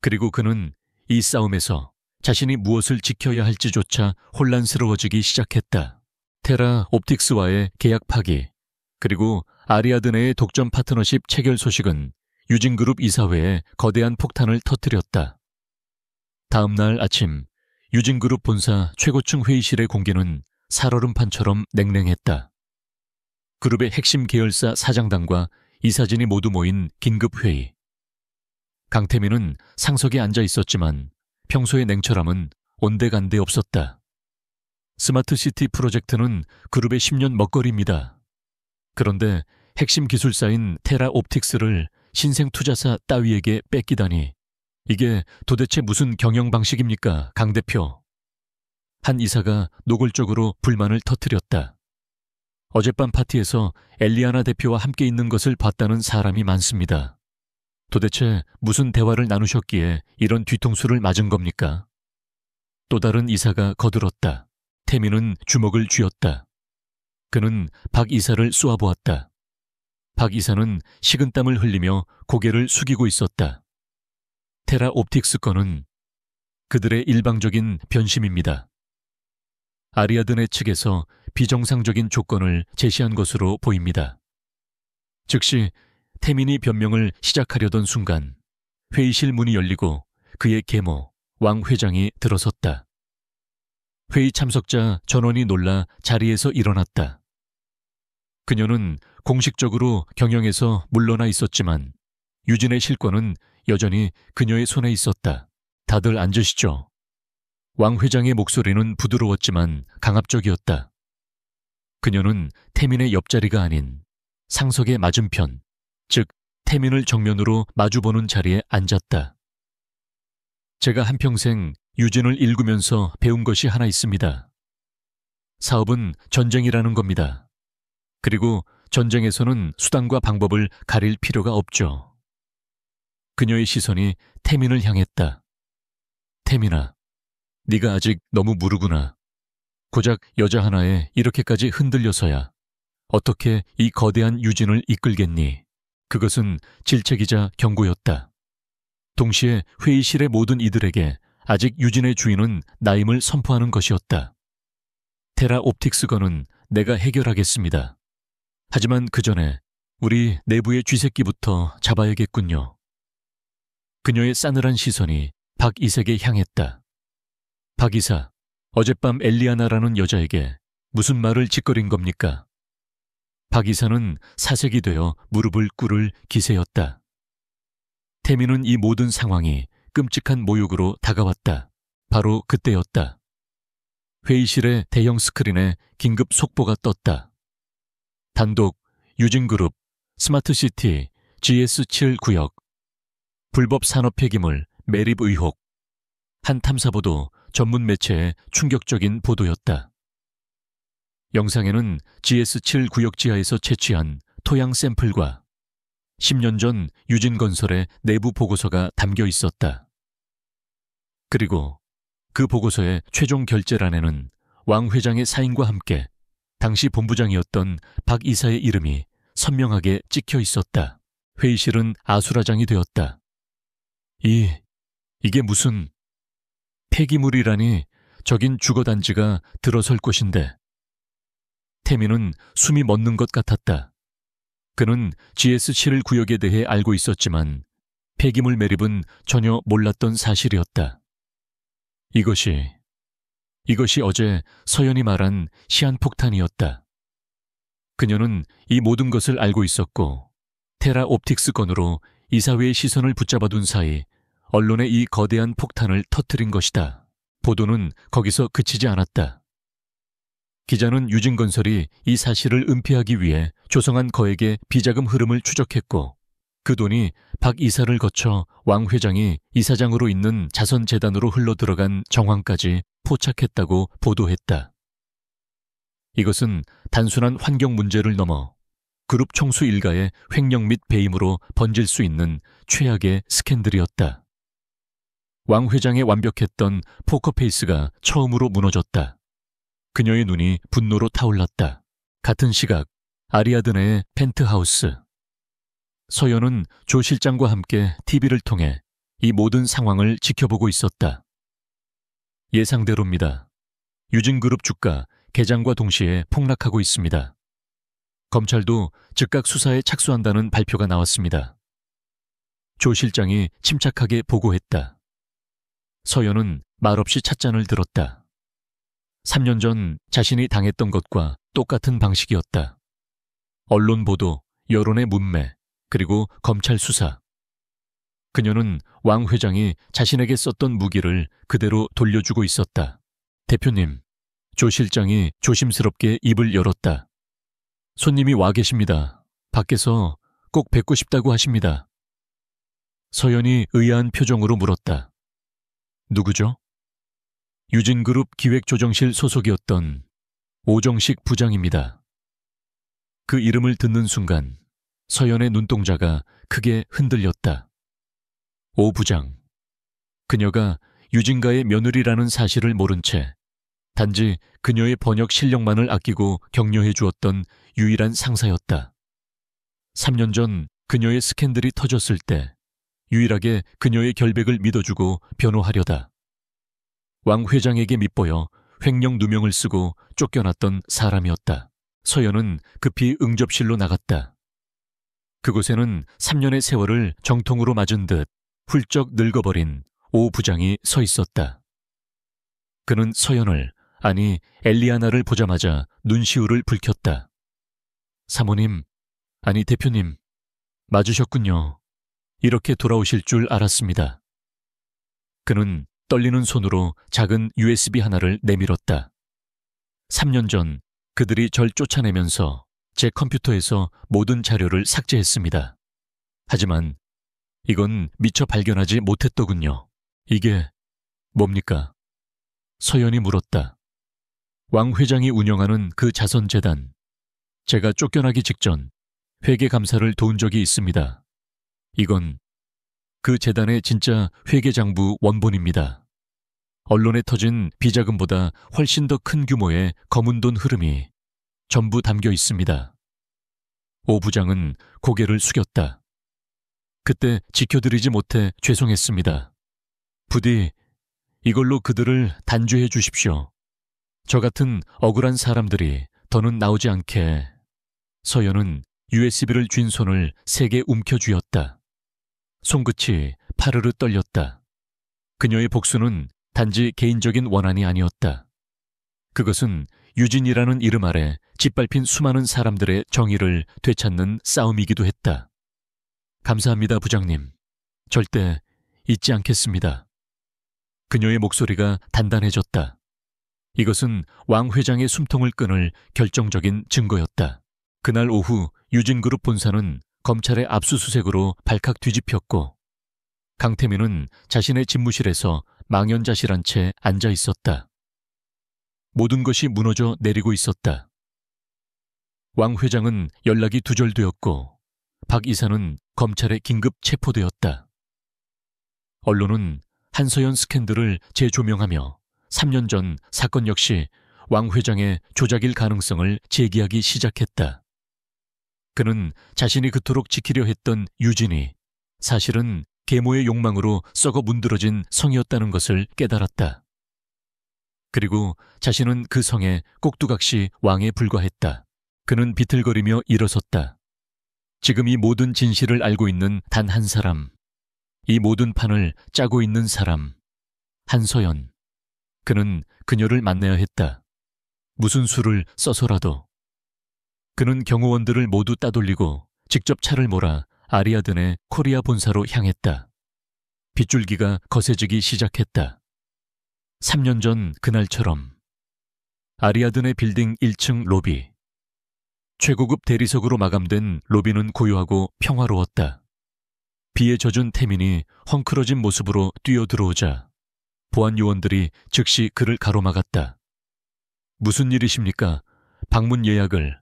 그리고 그는 이 싸움에서 자신이 무엇을 지켜야 할지조차 혼란스러워지기 시작했다. 테라 옵틱스와의 계약 파기, 그리고 아리아드네의 독점 파트너십 체결 소식은 유진그룹 이사회에 거대한 폭탄을 터뜨렸다. 다음 날 아침 유진그룹 본사 최고층 회의실의 공기는 살얼음판처럼 냉랭했다. 그룹의 핵심 계열사 사장단과 이사진이 모두 모인 긴급회의. 강태민은 상석에 앉아 있었지만 평소의 냉철함은 온데간데 없었다. 스마트시티 프로젝트는 그룹의 10년 먹거리입니다. 그런데 핵심 기술사인 테라 옵틱스를 신생 투자사 따위에게 뺏기다니, 이게 도대체 무슨 경영 방식입니까, 강 대표? 한 이사가 노골적으로 불만을 터뜨렸다. 어젯밤 파티에서 엘리아나 대표와 함께 있는 것을 봤다는 사람이 많습니다. 도대체 무슨 대화를 나누셨기에 이런 뒤통수를 맞은 겁니까? 또 다른 이사가 거들었다. 태민은 주먹을 쥐었다. 그는 박 이사를 쏘아보았다. 박 이사는 식은땀을 흘리며 고개를 숙이고 있었다. 테라 옵틱스 건은 그들의 일방적인 변심입니다. 아리아드네 측에서 비정상적인 조건을 제시한 것으로 보입니다. 즉시 태민이 변명을 시작하려던 순간 회의실 문이 열리고 그의 계모 왕 회장이 들어섰다. 회의 참석자 전원이 놀라 자리에서 일어났다. 그녀는 공식적으로 경영에서 물러나 있었지만 유진의 실권은 여전히 그녀의 손에 있었다. 다들 앉으시죠. 왕 회장의 목소리는 부드러웠지만 강압적이었다. 그녀는 태민의 옆자리가 아닌 상석의 맞은편, 즉 태민을 정면으로 마주보는 자리에 앉았다. 제가 한평생 유진을 읽으면서 배운 것이 하나 있습니다. 사업은 전쟁이라는 겁니다. 그리고 전쟁에서는 수단과 방법을 가릴 필요가 없죠. 그녀의 시선이 태민을 향했다. 태민아, 네가 아직 너무 무르구나. 고작 여자 하나에 이렇게까지 흔들려서야 어떻게 이 거대한 유진을 이끌겠니? 그것은 질책이자 경고였다. 동시에 회의실의 모든 이들에게 아직 유진의 주인은 나임을 선포하는 것이었다. 테라 옵틱스건은 내가 해결하겠습니다. 하지만 그 전에 우리 내부의 쥐새끼부터 잡아야겠군요. 그녀의 싸늘한 시선이 박 이색에 향했다. 박 이사, 어젯밤 엘리아나라는 여자에게 무슨 말을 짓거린 겁니까? 박 이사는 사색이 되어 무릎을 꿇을 기세였다. 태민은 이 모든 상황이 끔찍한 모욕으로 다가왔다. 바로 그때였다. 회의실의 대형 스크린에 긴급 속보가 떴다. 단독 유진그룹 스마트시티 GS7 구역 불법 산업 폐기물 매립 의혹. 한 탐사보도 전문 매체의 충격적인 보도였다. 영상에는 GS7 구역 지하에서 채취한 토양 샘플과 10년 전 유진건설의 내부 보고서가 담겨 있었다. 그리고 그 보고서의 최종 결재란에는 왕 회장의 사인과 함께 당시 본부장이었던 박 이사의 이름이 선명하게 찍혀 있었다. 회의실은 아수라장이 되었다. 이게 무슨 폐기물이라니. 저긴 주거단지가 들어설 곳인데. 태민은 숨이 멎는 것 같았다. 그는 GS7 구역에 대해 알고 있었지만 폐기물 매립은 전혀 몰랐던 사실이었다. 이것이 어제 서연이 말한 시한폭탄이었다. 그녀는 이 모든 것을 알고 있었고 테라 옵틱스 건으로 이사회의 시선을 붙잡아둔 사이 언론에 이 거대한 폭탄을 터뜨린 것이다. 보도는 거기서 그치지 않았다. 기자는 유진건설이 이 사실을 은폐하기 위해 조성한 거액의 비자금 흐름을 추적했고 그 돈이 박 이사를 거쳐 왕 회장이 이사장으로 있는 자선재단으로 흘러들어간 정황까지 포착했다고 보도했다. 이것은 단순한 환경 문제를 넘어 그룹 총수 일가의 횡령 및 배임으로 번질 수 있는 최악의 스캔들이었다. 왕 회장의 완벽했던 포커페이스가 처음으로 무너졌다. 그녀의 눈이 분노로 타올랐다. 같은 시각 아리아드네의 펜트하우스. 서연은 조 실장과 함께 TV를 통해 이 모든 상황을 지켜보고 있었다. 예상대로입니다. 유진그룹 주가 개장과 동시에 폭락하고 있습니다. 검찰도 즉각 수사에 착수한다는 발표가 나왔습니다. 조 실장이 침착하게 보고했다. 서연은 말없이 찻잔을 들었다. 3년 전 자신이 당했던 것과 똑같은 방식이었다. 언론 보도, 여론의 문매, 그리고 검찰 수사. 그녀는 왕 회장이 자신에게 썼던 무기를 그대로 돌려주고 있었다. 대표님, 조 실장이 조심스럽게 입을 열었다. 손님이 와 계십니다. 밖에서 꼭 뵙고 싶다고 하십니다. 서연이 의아한 표정으로 물었다. 누구죠? 유진그룹 기획조정실 소속이었던 오정식 부장입니다. 그 이름을 듣는 순간 서연의 눈동자가 크게 흔들렸다. 오 부장. 그녀가 유진가의 며느리라는 사실을 모른 채 단지 그녀의 번역 실력만을 아끼고 격려해 주었던 유일한 상사였다. 3년 전 그녀의 스캔들이 터졌을 때 유일하게 그녀의 결백을 믿어주고 변호하려다 왕 회장에게 밑보여 횡령 누명을 쓰고 쫓겨났던 사람이었다. 서연은 급히 응접실로 나갔다. 그곳에는 3년의 세월을 정통으로 맞은 듯 훌쩍 늙어버린 오 부장이 서 있었다. 그는 서연을, 아니 엘리아나를 보자마자 눈시울을 붉혔다. 사모님, 아니 대표님, 맞으셨군요. 이렇게 돌아오실 줄 알았습니다. 그는 떨리는 손으로 작은 USB 하나를 내밀었다. 3년 전 그들이 절 쫓아내면서 제 컴퓨터에서 모든 자료를 삭제했습니다. 하지만 이건 미처 발견하지 못했더군요. 이게 뭡니까? 서연이 물었다. 왕 회장이 운영하는 그 자선재단. 제가 쫓겨나기 직전 회계감사를 도운 적이 있습니다. 이건 그 재단의 진짜 회계장부 원본입니다. 언론에 터진 비자금보다 훨씬 더 큰 규모의 검은 돈 흐름이 전부 담겨 있습니다. 오 부장은 고개를 숙였다. 그때 지켜드리지 못해 죄송했습니다. 부디 이걸로 그들을 단죄해 주십시오. 저 같은 억울한 사람들이 더는 나오지 않게. 서연은 USB를 쥔 손을 세게 움켜쥐었다. 손끝이 파르르 떨렸다. 그녀의 복수는 단지 개인적인 원한이 아니었다. 그것은 유진이라는 이름 아래 짓밟힌 수많은 사람들의 정의를 되찾는 싸움이기도 했다. 감사합니다, 부장님. 절대 잊지 않겠습니다. 그녀의 목소리가 단단해졌다. 이것은 왕 회장의 숨통을 끊을 결정적인 증거였다. 그날 오후 유진그룹 본사는 검찰의 압수수색으로 발칵 뒤집혔고 강태민은 자신의 집무실에서 망연자실한 채 앉아 있었다. 모든 것이 무너져 내리고 있었다. 왕 회장은 연락이 두절되었고 박 이사는 검찰에 긴급 체포되었다. 언론은 한서연 스캔들을 재조명하며 3년 전 사건 역시 왕 회장의 조작일 가능성을 제기하기 시작했다. 그는 자신이 그토록 지키려 했던 유진이 사실은 계모의 욕망으로 썩어 문드러진 성이었다는 것을 깨달았다. 그리고 자신은 그 성의 꼭두각시 왕에 불과했다. 그는 비틀거리며 일어섰다. 지금 이 모든 진실을 알고 있는 단 한 사람, 이 모든 판을 짜고 있는 사람, 한서연. 그는 그녀를 만나야 했다. 무슨 수를 써서라도. 그는 경호원들을 모두 따돌리고 직접 차를 몰아 아리아든의 코리아 본사로 향했다. 빗줄기가 거세지기 시작했다. 3년 전 그날처럼 아리아든의 빌딩 1층 로비. 최고급 대리석으로 마감된 로비는 고요하고 평화로웠다. 비에 젖은 태민이 헝클어진 모습으로 뛰어들어오자 보안 요원들이 즉시 그를 가로막았다. 무슨 일이십니까? 방문 예약을.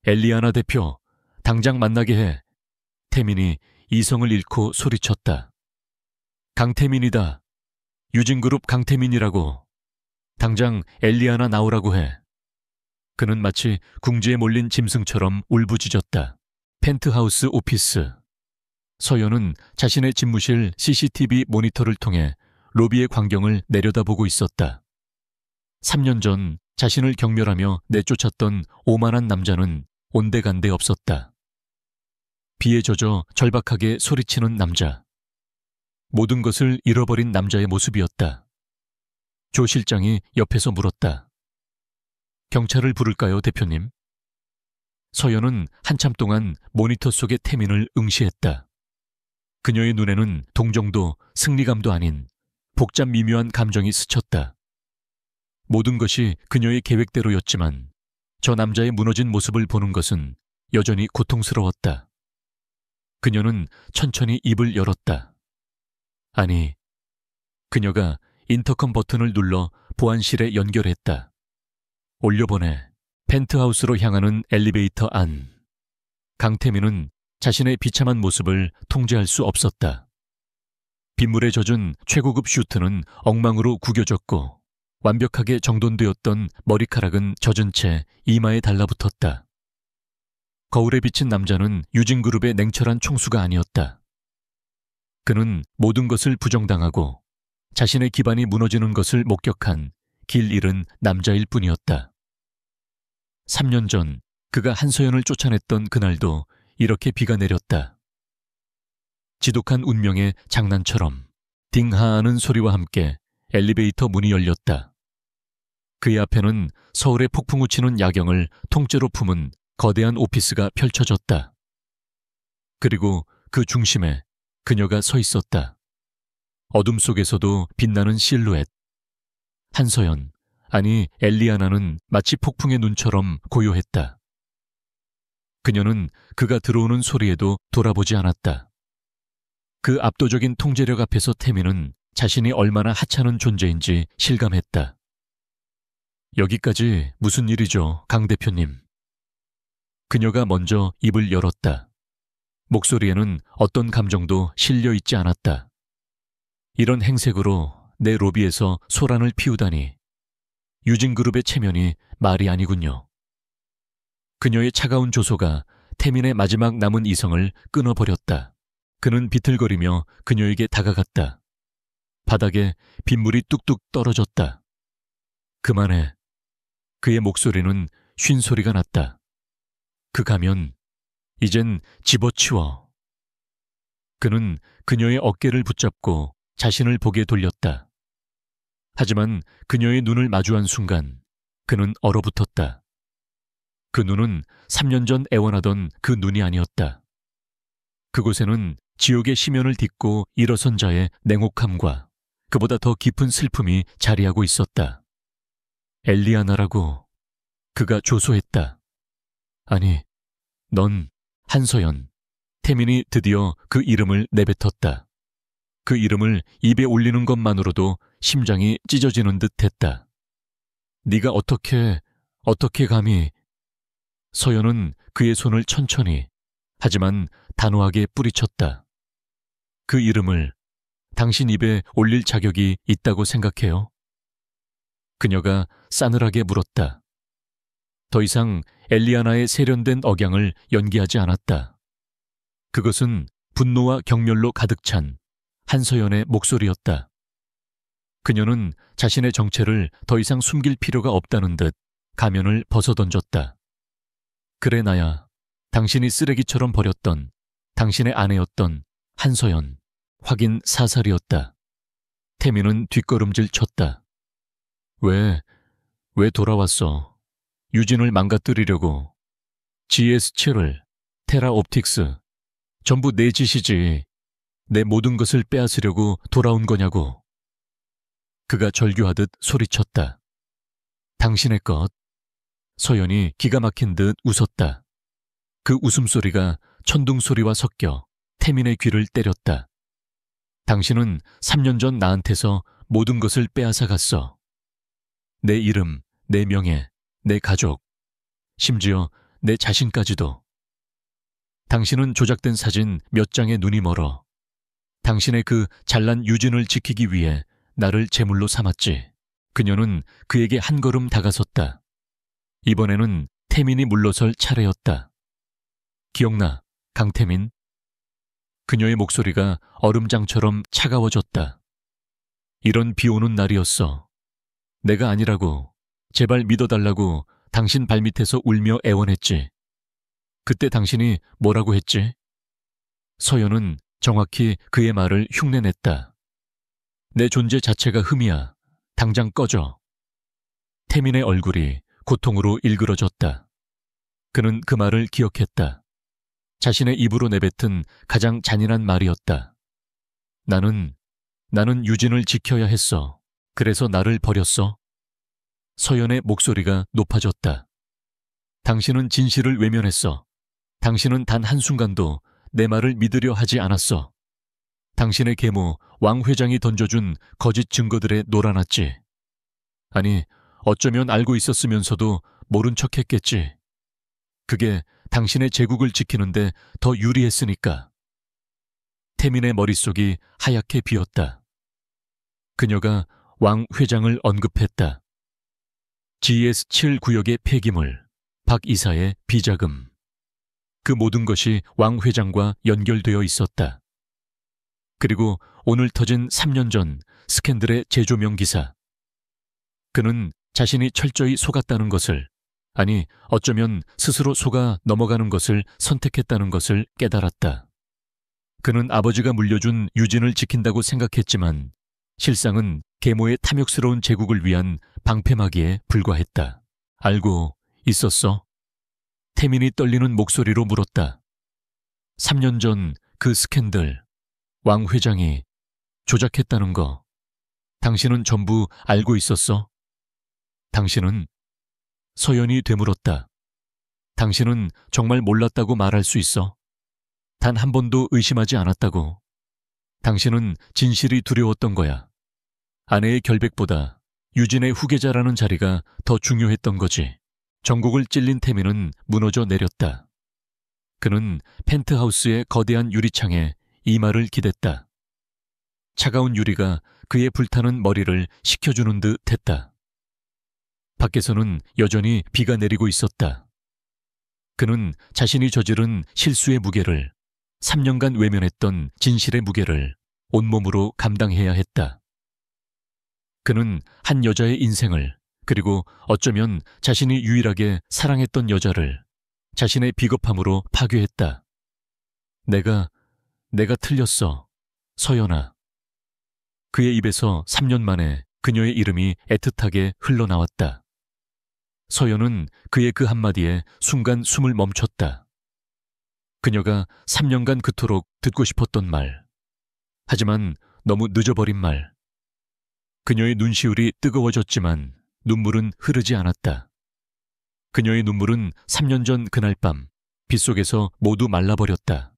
엘리아나 대표, 당장 만나게 해. 태민이 이성을 잃고 소리쳤다. 강태민이다. 유진그룹 강태민이라고. 당장 엘리아나 나오라고 해. 그는 마치 궁지에 몰린 짐승처럼 울부짖었다. 펜트하우스 오피스. 서연은 자신의 집무실 CCTV 모니터를 통해 로비의 광경을 내려다보고 있었다. 3년 전 자신을 경멸하며 내쫓았던 오만한 남자는 온데간데 없었다. 비에 젖어 절박하게 소리치는 남자. 모든 것을 잃어버린 남자의 모습이었다. 조 실장이 옆에서 물었다. 경찰을 부를까요, 대표님? 서연은 한참 동안 모니터 속의 태민을 응시했다. 그녀의 눈에는 동정도 승리감도 아닌 복잡 미묘한 감정이 스쳤다. 모든 것이 그녀의 계획대로였지만 저 남자의 무너진 모습을 보는 것은 여전히 고통스러웠다. 그녀는 천천히 입을 열었다. 아니, 그녀가 인터컴 버튼을 눌러 보안실에 연결했다. 올려보내. 펜트하우스로 향하는 엘리베이터 안. 강태민은 자신의 비참한 모습을 통제할 수 없었다. 빗물에 젖은 최고급 슈트는 엉망으로 구겨졌고 완벽하게 정돈되었던 머리카락은 젖은 채 이마에 달라붙었다. 거울에 비친 남자는 유진그룹의 냉철한 총수가 아니었다. 그는 모든 것을 부정당하고 자신의 기반이 무너지는 것을 목격한 길 잃은 남자일 뿐이었다. 3년 전 그가 한서연을 쫓아냈던 그날도 이렇게 비가 내렸다. 지독한 운명의 장난처럼 딩하하는 소리와 함께 엘리베이터 문이 열렸다. 그의 앞에는 서울의 폭풍우 치는 야경을 통째로 품은 거대한 오피스가 펼쳐졌다. 그리고 그 중심에 그녀가 서 있었다. 어둠 속에서도 빛나는 실루엣. 한서연, 아니 엘리아나는 마치 폭풍의 눈처럼 고요했다. 그녀는 그가 들어오는 소리에도 돌아보지 않았다. 그 압도적인 통제력 앞에서 태민은 자신이 얼마나 하찮은 존재인지 실감했다. 여기까지 무슨 일이죠, 강 대표님? 그녀가 먼저 입을 열었다. 목소리에는 어떤 감정도 실려 있지 않았다. 이런 행색으로 내 로비에서 소란을 피우다니. 유진그룹의 체면이 말이 아니군요. 그녀의 차가운 조소가 태민의 마지막 남은 이성을 끊어버렸다. 그는 비틀거리며 그녀에게 다가갔다. 바닥에 빗물이 뚝뚝 떨어졌다. 그만해. 그의 목소리는 쉰 소리가 났다. 그 가면 이젠 집어치워. 그는 그녀의 어깨를 붙잡고 자신을 보게 돌렸다. 하지만 그녀의 눈을 마주한 순간 그는 얼어붙었다. 그 눈은 3년 전 애원하던 그 눈이 아니었다. 그곳에는 지옥의 심연을 딛고 일어선 자의 냉혹함과 그보다 더 깊은 슬픔이 자리하고 있었다. 엘리아나라고 그가 조소했다. 아니, 넌 한서연. 태민이 드디어 그 이름을 내뱉었다. 그 이름을 입에 올리는 것만으로도 심장이 찢어지는 듯 했다. 네가 어떻게 감히... 서연은 그의 손을 천천히 하지만 단호하게 뿌리쳤다. 그 이름을 당신 입에 올릴 자격이 있다고 생각해요? 그녀가 싸늘하게 물었다. 더 이상 엘리아나의 세련된 억양을 연기하지 않았다. 그것은 분노와 경멸로 가득 찬 한서연의 목소리였다. 그녀는 자신의 정체를 더 이상 숨길 필요가 없다는 듯 가면을 벗어던졌다. 그래 나야, 당신이 쓰레기처럼 버렸던 당신의 아내였던 한서연, 확인 사살이었다. 태민은 뒷걸음질 쳤다. 왜 돌아왔어? 유진을 망가뜨리려고. GS7을, 테라옵틱스, 전부 내 짓이지. 내 모든 것을 빼앗으려고 돌아온 거냐고. 그가 절규하듯 소리쳤다. 당신의 것. 서연이 기가 막힌 듯 웃었다. 그 웃음소리가 천둥소리와 섞여 태민의 귀를 때렸다. 당신은 3년 전 나한테서 모든 것을 빼앗아 갔어. 내 이름, 내 명예, 내 가족, 심지어 내 자신까지도. 당신은 조작된 사진 몇 장에 눈이 멀어. 당신의 그 잘난 유진을 지키기 위해 나를 제물로 삼았지. 그녀는 그에게 한 걸음 다가섰다. 이번에는 태민이 물러설 차례였다. 기억나, 강태민? 그녀의 목소리가 얼음장처럼 차가워졌다. 이런 비 오는 날이었어. 내가 아니라고, 제발 믿어달라고 당신 발밑에서 울며 애원했지. 그때 당신이 뭐라고 했지? 서연은 정확히 그의 말을 흉내냈다. 내 존재 자체가 흠이야. 당장 꺼져. 태민의 얼굴이 고통으로 일그러졌다. 그는 그 말을 기억했다. 자신의 입으로 내뱉은 가장 잔인한 말이었다. 나는 유진을 지켜야 했어. 그래서 나를 버렸어. 서연의 목소리가 높아졌다. 당신은 진실을 외면했어. 당신은 단 한순간도 내 말을 믿으려 하지 않았어. 당신의 계모 왕 회장이 던져준 거짓 증거들에 놀아났지. 아니, 어쩌면 알고 있었으면서도 모른 척했겠지. 그게 당신의 제국을 지키는데 더 유리했으니까. 태민의 머릿속이 하얗게 비었다. 그녀가 왕 회장을 언급했다. GS7 구역의 폐기물, 박 이사의 비자금. 그 모든 것이 왕 회장과 연결되어 있었다. 그리고 오늘 터진 3년 전 스캔들의 재조명 기사. 그는 자신이 철저히 속았다는 것을, 아니 어쩌면 스스로 속아 넘어가는 것을 선택했다는 것을 깨달았다. 그는 아버지가 물려준 유진을 지킨다고 생각했지만 실상은 계모의 탐욕스러운 제국을 위한 방패막이에 불과했다. 알고 있었어? 태민이 떨리는 목소리로 물었다. 3년 전 그 스캔들, 왕 회장이 조작했다는 거, 당신은 전부 알고 있었어? 당신은? 서연이 되물었다. 당신은 정말 몰랐다고 말할 수 있어? 단 한 번도 의심하지 않았다고. 당신은 진실이 두려웠던 거야. 아내의 결백보다 유진의 후계자라는 자리가 더 중요했던 거지. 전곡을 찔린 태민은 무너져 내렸다. 그는 펜트하우스의 거대한 유리창에 이마를 기댔다. 차가운 유리가 그의 불타는 머리를 식혀주는 듯 했다. 밖에서는 여전히 비가 내리고 있었다. 그는 자신이 저지른 실수의 무게를, 3년간 외면했던 진실의 무게를 온몸으로 감당해야 했다. 그는 한 여자의 인생을, 그리고 어쩌면 자신이 유일하게 사랑했던 여자를 자신의 비겁함으로 파괴했다. 내가 틀렸어, 서연아. 그의 입에서 3년 만에 그녀의 이름이 애틋하게 흘러나왔다. 서연은 그의 그 한마디에 순간 숨을 멈췄다. 그녀가 3년간 그토록 듣고 싶었던 말. 하지만 너무 늦어버린 말. 그녀의 눈시울이 뜨거워졌지만 눈물은 흐르지 않았다. 그녀의 눈물은 3년 전 그날 밤 빗속에서 모두 말라버렸다.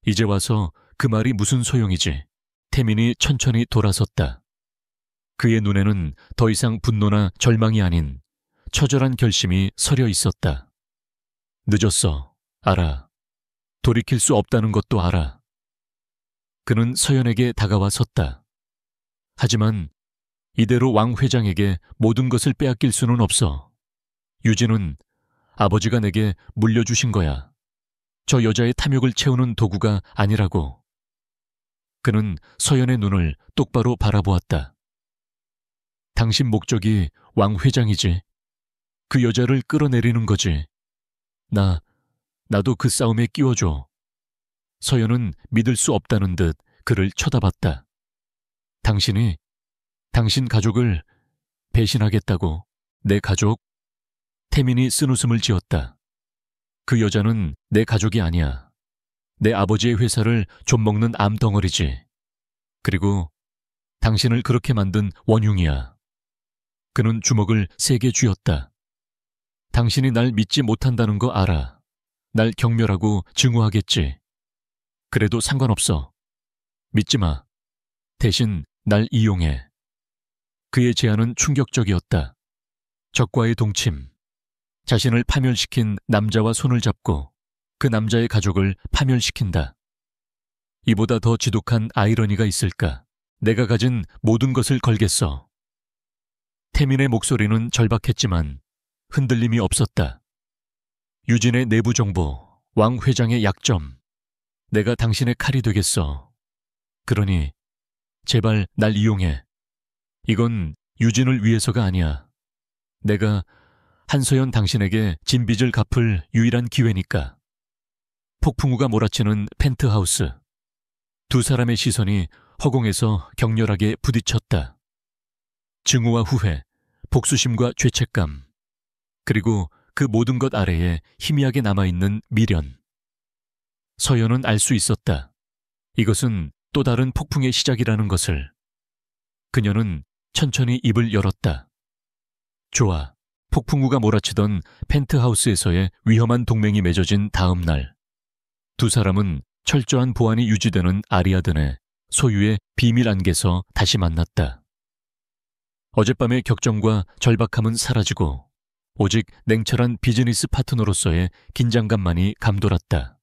이제 와서 그 말이 무슨 소용이지. 태민이 천천히 돌아섰다. 그의 눈에는 더 이상 분노나 절망이 아닌 처절한 결심이 서려 있었다. 늦었어. 알아. 돌이킬 수 없다는 것도 알아. 그는 서연에게 다가와 섰다. 하지만 이대로 왕 회장에게 모든 것을 빼앗길 수는 없어. 유진은 아버지가 내게 물려주신 거야. 저 여자의 탐욕을 채우는 도구가 아니라고. 그는 서연의 눈을 똑바로 바라보았다. 당신 목적이 왕 회장이지. 그 여자를 끌어내리는 거지. 나도 그 싸움에 끼워줘. 서연은 믿을 수 없다는 듯 그를 쳐다봤다. 당신 가족을 배신하겠다고. 내 가족? 태민이 쓴웃음을 지었다. 그 여자는 내 가족이 아니야. 내 아버지의 회사를 좀먹는 암덩어리지. 그리고 당신을 그렇게 만든 원흉이야. 그는 주먹을 세게 쥐었다. 당신이 날 믿지 못한다는 거 알아. 날 경멸하고 증오하겠지. 그래도 상관없어. 믿지 마. 대신 날 이용해. 그의 제안은 충격적이었다. 적과의 동침. 자신을 파멸시킨 남자와 손을 잡고 그 남자의 가족을 파멸시킨다. 이보다 더 지독한 아이러니가 있을까? 내가 가진 모든 것을 걸겠어. 태민의 목소리는 절박했지만 흔들림이 없었다. 유진의 내부 정보, 왕 회장의 약점. 내가 당신의 칼이 되겠어. 그러니 제발 날 이용해. 이건 유진을 위해서가 아니야. 내가 한서연 당신에게 진 빚을 갚을 유일한 기회니까. 폭풍우가 몰아치는 펜트하우스. 두 사람의 시선이 허공에서 격렬하게 부딪혔다. 증오와 후회, 복수심과 죄책감. 그리고 그 모든 것 아래에 희미하게 남아있는 미련. 서연은 알 수 있었다. 이것은 또 다른 폭풍의 시작이라는 것을. 그녀는 천천히 입을 열었다. 좋아. 폭풍우가 몰아치던 펜트하우스에서의 위험한 동맹이 맺어진 다음 날. 두 사람은 철저한 보안이 유지되는 아리아든의 소유의 비밀 안개서 다시 만났다. 어젯밤의 격정과 절박함은 사라지고 오직 냉철한 비즈니스 파트너로서의 긴장감만이 감돌았다.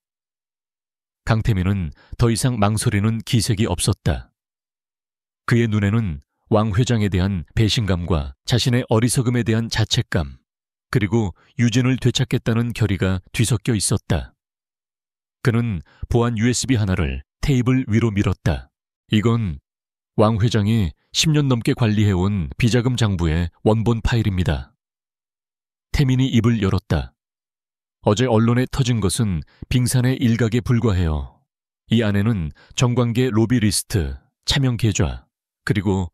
강태민은 더 이상 망설이는 기색이 없었다. 그의 눈에는 왕 회장에 대한 배신감과 자신의 어리석음에 대한 자책감, 그리고 유진을 되찾겠다는 결의가 뒤섞여 있었다. 그는 보안 USB 하나를 테이블 위로 밀었다. 이건 왕 회장이 10년 넘게 관리해온 비자금 장부의 원본 파일입니다. 태민이 입을 열었다. 어제 언론에 터진 것은 빙산의 일각에 불과해요. 이 안에는 정관계 로비 리스트, 차명 계좌, 그리고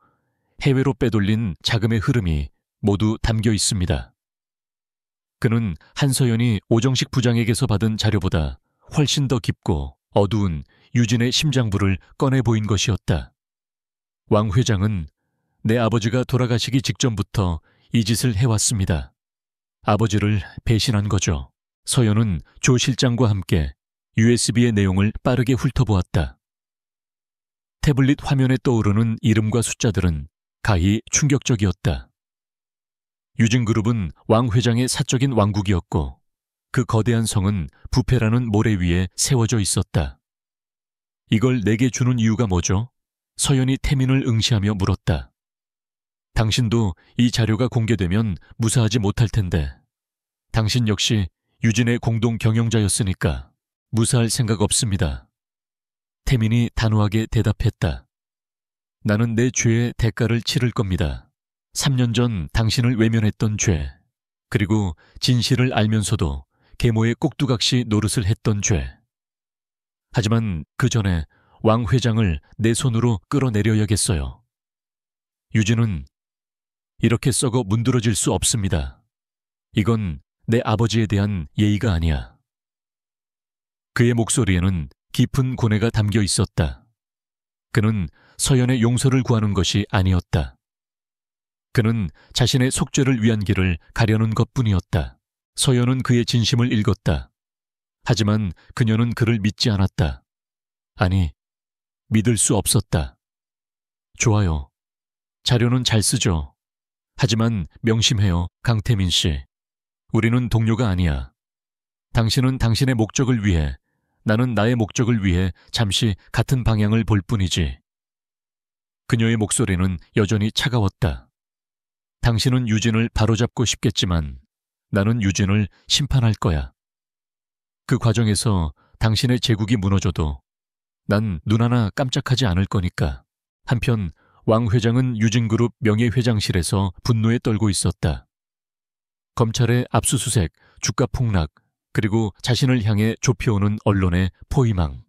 해외로 빼돌린 자금의 흐름이 모두 담겨 있습니다. 그는 한서연이 오정식 부장에게서 받은 자료보다 훨씬 더 깊고 어두운 유진의 심장부를 꺼내 보인 것이었다. 왕 회장은 내 아버지가 돌아가시기 직전부터 이 짓을 해왔습니다. 아버지를 배신한 거죠. 서연은 조 실장과 함께 USB의 내용을 빠르게 훑어보았다. 태블릿 화면에 떠오르는 이름과 숫자들은 가히 충격적이었다. 유진그룹은 왕 회장의 사적인 왕국이었고 그 거대한 성은 부패라는 모래 위에 세워져 있었다. 이걸 내게 주는 이유가 뭐죠? 서연이 태민을 응시하며 물었다. 당신도 이 자료가 공개되면 무사하지 못할 텐데 당신 역시 유진의 공동 경영자였으니까 무사할 생각 없습니다. 태민이 단호하게 대답했다. 나는 내 죄의 대가를 치를 겁니다. 3년 전 당신을 외면했던 죄, 그리고 진실을 알면서도 계모의 꼭두각시 노릇을 했던 죄. 하지만 그 전에 왕 회장을 내 손으로 끌어내려야겠어요. 유진은 이렇게 썩어 문드러질 수 없습니다. 이건 내 아버지에 대한 예의가 아니야. 그의 목소리에는 깊은 고뇌가 담겨 있었다. 그는 서연의 용서를 구하는 것이 아니었다. 그는 자신의 속죄를 위한 길을 가려는 것뿐이었다. 서연은 그의 진심을 읽었다. 하지만 그녀는 그를 믿지 않았다. 아니, 믿을 수 없었다. 좋아요. 자료는 잘 쓰죠. 하지만 명심해요, 강태민 씨. 우리는 동료가 아니야. 당신은 당신의 목적을 위해, 나는 나의 목적을 위해 잠시 같은 방향을 볼 뿐이지. 그녀의 목소리는 여전히 차가웠다. 당신은 유진을 바로잡고 싶겠지만 나는 유진을 심판할 거야. 그 과정에서 당신의 제국이 무너져도 난 눈 하나 깜짝하지 않을 거니까. 한편 왕 회장은 유진그룹 명예회장실에서 분노에 떨고 있었다. 검찰의 압수수색, 주가 폭락, 그리고 자신을 향해 좁혀오는 언론의 포위망.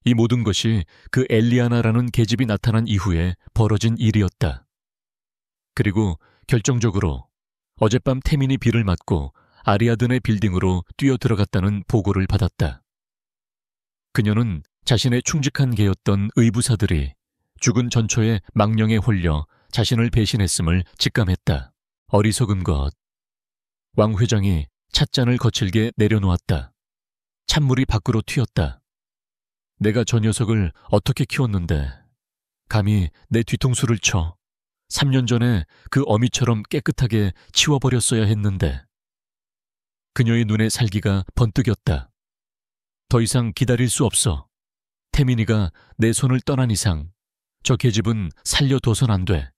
이 모든 것이 그 엘리아나라는 계집이 나타난 이후에 벌어진 일이었다. 그리고 결정적으로 어젯밤 태민이 비를 맞고 아리아든의 빌딩으로 뛰어들어갔다는 보고를 받았다. 그녀는 자신의 충직한 개였던 의부사들이 죽은 전초의 망령에 홀려 자신을 배신했음을 직감했다. 어리석은 것. 왕 회장이 찻잔을 거칠게 내려놓았다. 찬물이 밖으로 튀었다. 내가 저 녀석을 어떻게 키웠는데 감히 내 뒤통수를 쳐. 3년 전에 그 어미처럼 깨끗하게 치워버렸어야 했는데. 그녀의 눈에 살기가 번뜩였다. 더 이상 기다릴 수 없어. 태민이가 내 손을 떠난 이상 저 계집은 살려둬선 안 돼.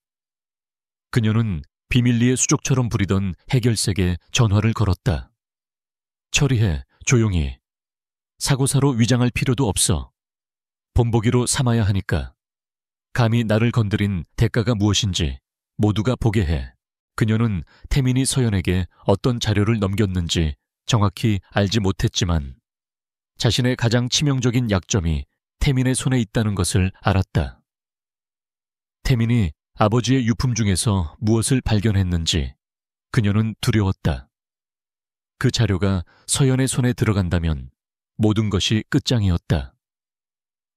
그녀는 비밀리에 수족처럼 부리던 해결색에 전화를 걸었다. 처리해, 조용히. 사고사로 위장할 필요도 없어. 본보기로 삼아야 하니까. 감히 나를 건드린 대가가 무엇인지 모두가 보게 해. 그녀는 태민이 서연에게 어떤 자료를 넘겼는지 정확히 알지 못했지만 자신의 가장 치명적인 약점이 태민의 손에 있다는 것을 알았다. 태민이 아버지의 유품 중에서 무엇을 발견했는지 그녀는 두려웠다. 그 자료가 서연의 손에 들어간다면 모든 것이 끝장이었다.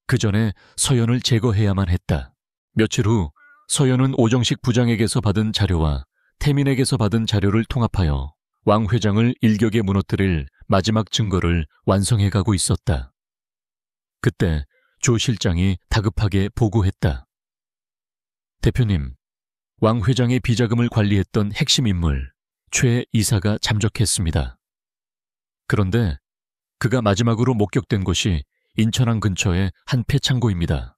그 전에 서연을 제거해야만 했다. 며칠 후 서연은 오정식 부장에게서 받은 자료와 태민에게서 받은 자료를 통합하여 왕 회장을 일격에 무너뜨릴 마지막 증거를 완성해가고 있었다. 그때 조 실장이 다급하게 보고했다. 대표님, 왕 회장의 비자금을 관리했던 핵심 인물 최 이사가 잠적했습니다. 그런데 그가 마지막으로 목격된 곳이 인천항 근처의 한 폐창고입니다.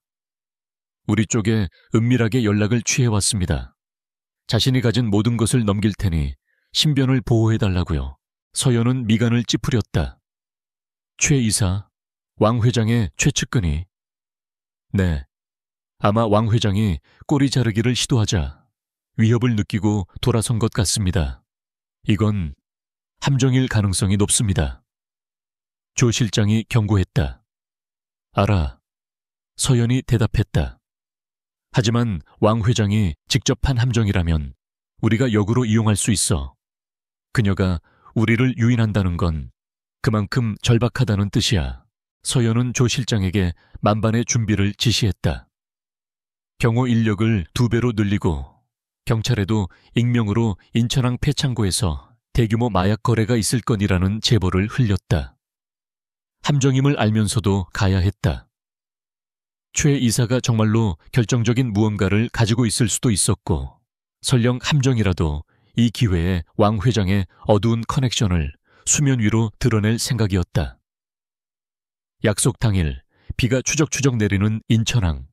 우리 쪽에 은밀하게 연락을 취해왔습니다. 자신이 가진 모든 것을 넘길 테니 신변을 보호해달라고요. 서연은 미간을 찌푸렸다. 최 이사, 왕 회장의 최측근이. 네, 아마 왕 회장이 꼬리 자르기를 시도하자 위협을 느끼고 돌아선 것 같습니다. 이건 함정일 가능성이 높습니다. 조 실장이 경고했다. 알아. 서연이 대답했다. 하지만 왕 회장이 직접 한 함정이라면 우리가 역으로 이용할 수 있어. 그녀가 우리를 유인한다는 건 그만큼 절박하다는 뜻이야. 서연은 조 실장에게 만반의 준비를 지시했다. 경호 인력을 2배로 늘리고 경찰에도 익명으로 인천항 폐창고에서 대규모 마약 거래가 있을 건이라는 제보를 흘렸다. 함정임을 알면서도 가야 했다. 최 이사가 정말로 결정적인 무언가를 가지고 있을 수도 있었고 설령 함정이라도 이 기회에 왕 회장의 어두운 커넥션을 수면 위로 드러낼 생각이었다. 약속 당일 비가 추적추적 내리는 인천항.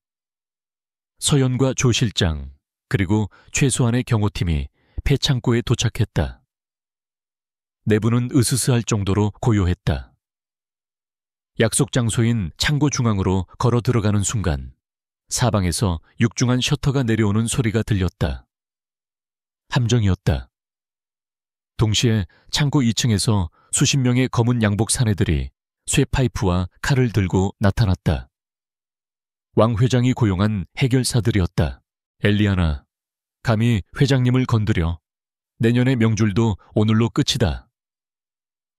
서연과 조 실장 그리고 최소한의 경호팀이 폐창고에 도착했다. 내부는 으스스할 정도로 고요했다. 약속 장소인 창고 중앙으로 걸어 들어가는 순간 사방에서 육중한 셔터가 내려오는 소리가 들렸다. 함정이었다. 동시에 창고 2층에서 수십 명의 검은 양복 사내들이 쇠파이프와 칼을 들고 나타났다. 왕 회장이 고용한 해결사들이었다. 엘리아나, 감히 회장님을 건드려. 내년의 명줄도 오늘로 끝이다.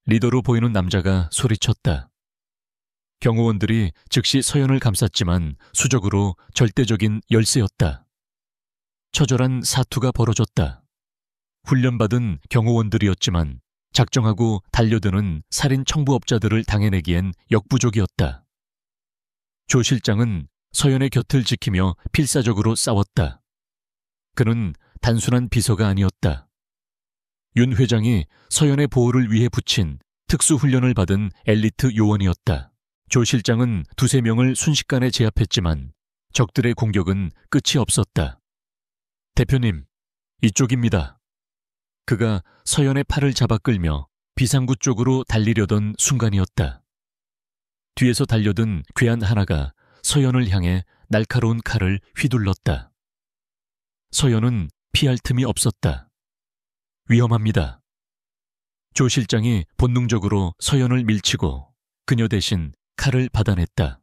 리더로 보이는 남자가 소리쳤다. 경호원들이 즉시 서연을 감쌌지만 수적으로 절대적인 열세였다. 처절한 사투가 벌어졌다. 훈련받은 경호원들이었지만 작정하고 달려드는 살인 청부업자들을 당해내기엔 역부족이었다. 조 실장은 서연의 곁을 지키며 필사적으로 싸웠다. 그는 단순한 비서가 아니었다. 윤 회장이 서연의 보호를 위해 붙인 특수훈련을 받은 엘리트 요원이었다. 조 실장은 두세 명을 순식간에 제압했지만 적들의 공격은 끝이 없었다. 대표님, 이쪽입니다. 그가 서연의 팔을 잡아 끌며 비상구 쪽으로 달리려던 순간이었다. 뒤에서 달려든 괴한 하나가 서연을 향해 날카로운 칼을 휘둘렀다. 서연은 피할 틈이 없었다. 위험합니다. 조 실장이 본능적으로 서연을 밀치고 그녀 대신 칼을 받아냈다.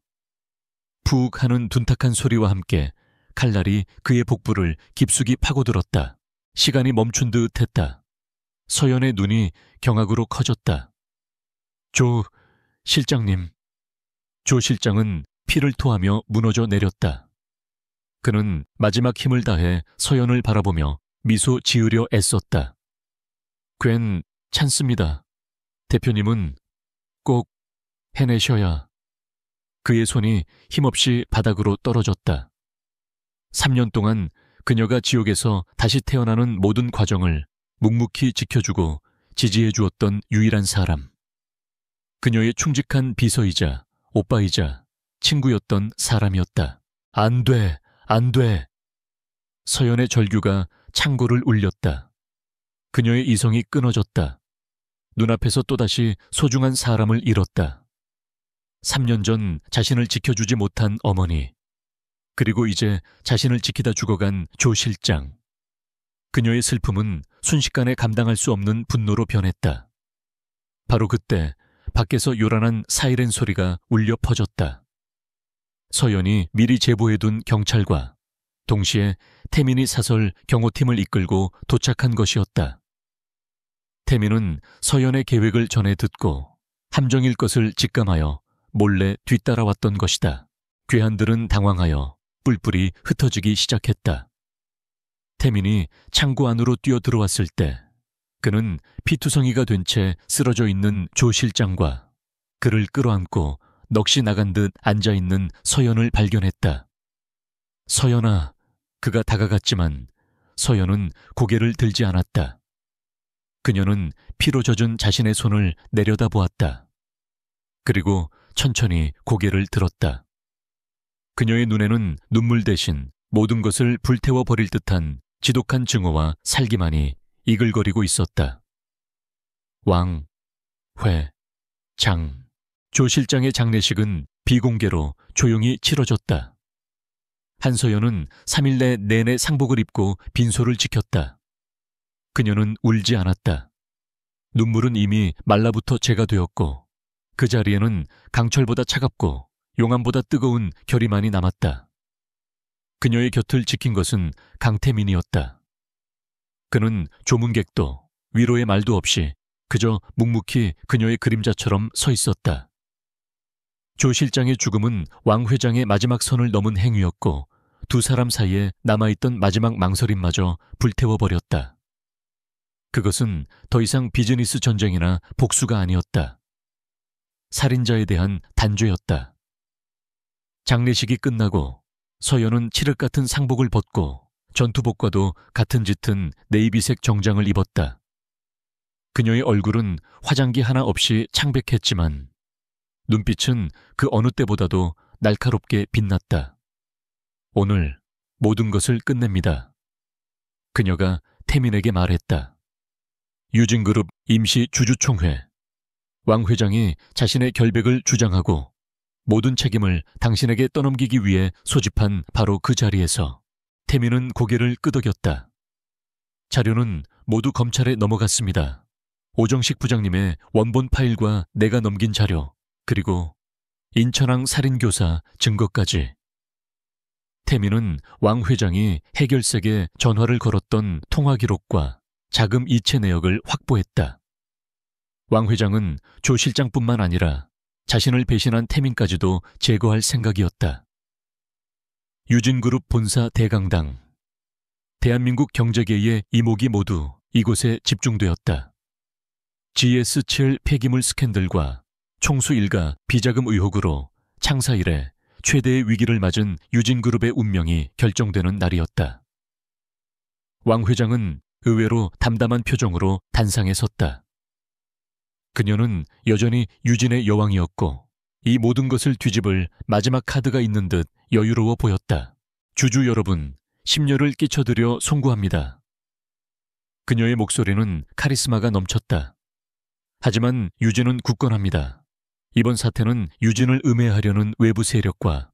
푹 하는 둔탁한 소리와 함께 칼날이 그의 복부를 깊숙이 파고들었다. 시간이 멈춘 듯 했다. 서연의 눈이 경악으로 커졌다. 조 실장님. 조 실장은 피를 토하며 무너져 내렸다. 그는 마지막 힘을 다해 서연을 바라보며 미소 지으려 애썼다. 괜찮습니다. 대표님은 꼭 해내셔야. 그의 손이 힘없이 바닥으로 떨어졌다. 3년 동안 그녀가 지옥에서 다시 태어나는 모든 과정을 묵묵히 지켜주고 지지해 주었던 유일한 사람. 그녀의 충직한 비서이자 오빠이자 친구였던 사람이었다. 안 돼, 안 돼. 서연의 절규가 창고를 울렸다. 그녀의 이성이 끊어졌다. 눈앞에서 또다시 소중한 사람을 잃었다. 3년 전 자신을 지켜주지 못한 어머니, 그리고 이제 자신을 지키다 죽어간 조 실장. 그녀의 슬픔은 순식간에 감당할 수 없는 분노로 변했다. 바로 그때 밖에서 요란한 사이렌 소리가 울려 퍼졌다. 서연이 미리 제보해둔 경찰과 동시에 태민이 사설 경호팀을 이끌고 도착한 것이었다. 태민은 서연의 계획을 전해 듣고 함정일 것을 직감하여 몰래 뒤따라왔던 것이다. 괴한들은 당황하여 뿔뿔이 흩어지기 시작했다. 태민이 창고 안으로 뛰어들어왔을 때 그는 피투성이가 된 채 쓰러져 있는 조 실장과 그를 끌어안고 넋이 나간 듯 앉아있는 서연을 발견했다. 서연아, 그가 다가갔지만 서연은 고개를 들지 않았다. 그녀는 피로 젖은 자신의 손을 내려다보았다. 그리고 천천히 고개를 들었다. 그녀의 눈에는 눈물 대신 모든 것을 불태워버릴 듯한 지독한 증오와 살기만이 이글거리고 있었다. 왕, 회, 장. 조 실장의 장례식은 비공개로 조용히 치러졌다. 한서연은 3일 내내 상복을 입고 빈소를 지켰다. 그녀는 울지 않았다. 눈물은 이미 말라붙어 재가 되었고 그 자리에는 강철보다 차갑고 용암보다 뜨거운 결의만이 남았다. 그녀의 곁을 지킨 것은 강태민이었다. 그는 조문객도 위로의 말도 없이 그저 묵묵히 그녀의 그림자처럼 서 있었다. 조 실장의 죽음은 왕 회장의 마지막 선을 넘은 행위였고 두 사람 사이에 남아있던 마지막 망설임마저 불태워버렸다. 그것은 더 이상 비즈니스 전쟁이나 복수가 아니었다. 살인자에 대한 단죄였다. 장례식이 끝나고 서연은 칠흑 같은 상복을 벗고 전투복과도 같은 짙은 네이비색 정장을 입었다. 그녀의 얼굴은 화장기 하나 없이 창백했지만 눈빛은 그 어느 때보다도 날카롭게 빛났다. 오늘 모든 것을 끝냅니다. 그녀가 태민에게 말했다. 유진그룹 임시 주주총회. 왕 회장이 자신의 결백을 주장하고 모든 책임을 당신에게 떠넘기기 위해 소집한 바로 그 자리에서 태민은 고개를 끄덕였다. 자료는 모두 검찰에 넘어갔습니다. 오정식 부장님의 원본 파일과 내가 넘긴 자료, 그리고 인천항 살인교사 증거까지. 태민은 왕 회장이 해결색에 전화를 걸었던 통화 기록과 자금 이체 내역을 확보했다. 왕 회장은 조 실장뿐만 아니라 자신을 배신한 태민까지도 제거할 생각이었다. 유진그룹 본사 대강당. 대한민국 경제계의 이목이 모두 이곳에 집중되었다. GS7 폐기물 스캔들과 총수 일가 비자금 의혹으로 창사 이래 최대의 위기를 맞은 유진그룹의 운명이 결정되는 날이었다. 왕 회장은 의외로 담담한 표정으로 단상에 섰다. 그녀는 여전히 유진의 여왕이었고 이 모든 것을 뒤집을 마지막 카드가 있는 듯 여유로워 보였다. 주주 여러분, 심려를 끼쳐드려 송구합니다. 그녀의 목소리는 카리스마가 넘쳤다. 하지만 유진은 굳건합니다. 이번 사태는 유진을 음해하려는 외부 세력과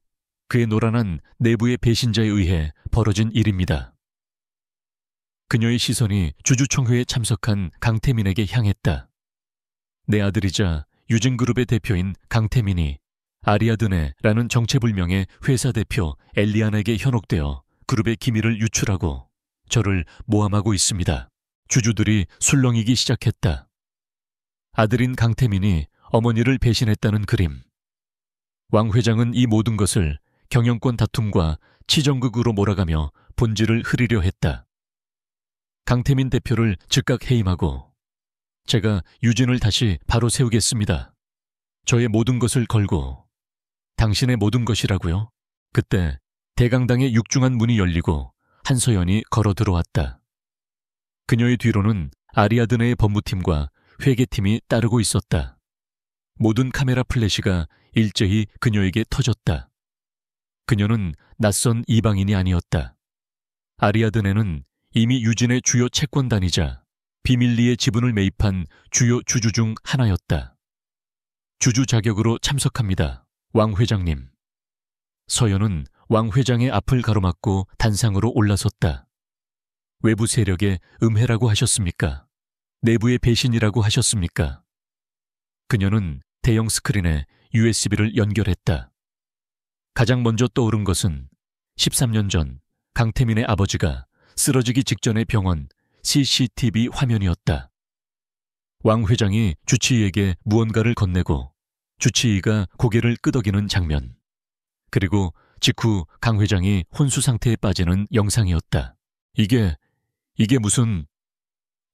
그의 노란한 내부의 배신자에 의해 벌어진 일입니다. 그녀의 시선이 주주총회에 참석한 강태민에게 향했다. 내 아들이자 유진그룹의 대표인 강태민이 아리아드네라는 정체불명의 회사 대표 엘리안에게 현혹되어 그룹의 기밀을 유출하고 저를 모함하고 있습니다. 주주들이 술렁이기 시작했다. 아들인 강태민이 어머니를 배신했다는 그림. 왕 회장은 이 모든 것을 경영권 다툼과 치정극으로 몰아가며 본질을 흐리려 했다. 강태민 대표를 즉각 해임하고 제가 유진을 다시 바로 세우겠습니다. 저의 모든 것을 걸고 당신의 모든 것이라고요? 그때 대강당의 육중한 문이 열리고 한서연이 걸어 들어왔다. 그녀의 뒤로는 아리아드네의 법무팀과 회계팀이 따르고 있었다. 모든 카메라 플래시가 일제히 그녀에게 터졌다. 그녀는 낯선 이방인이 아니었다. 아리아드네는 이미 유진의 주요 채권단이자 비밀리에 지분을 매입한 주요 주주 중 하나였다. 주주 자격으로 참석합니다. 왕 회장님. 서연은 왕 회장의 앞을 가로막고 단상으로 올라섰다. 외부 세력의 음해라고 하셨습니까? 내부의 배신이라고 하셨습니까? 그녀는 대형 스크린에 USB를 연결했다. 가장 먼저 떠오른 것은 13년 전 강태민의 아버지가 쓰러지기 직전의 병원 CCTV 화면이었다. 왕 회장이 주치의에게 무언가를 건네고 주치의가 고개를 끄덕이는 장면. 그리고 직후 강 회장이 혼수 상태에 빠지는 영상이었다. 이게 무슨...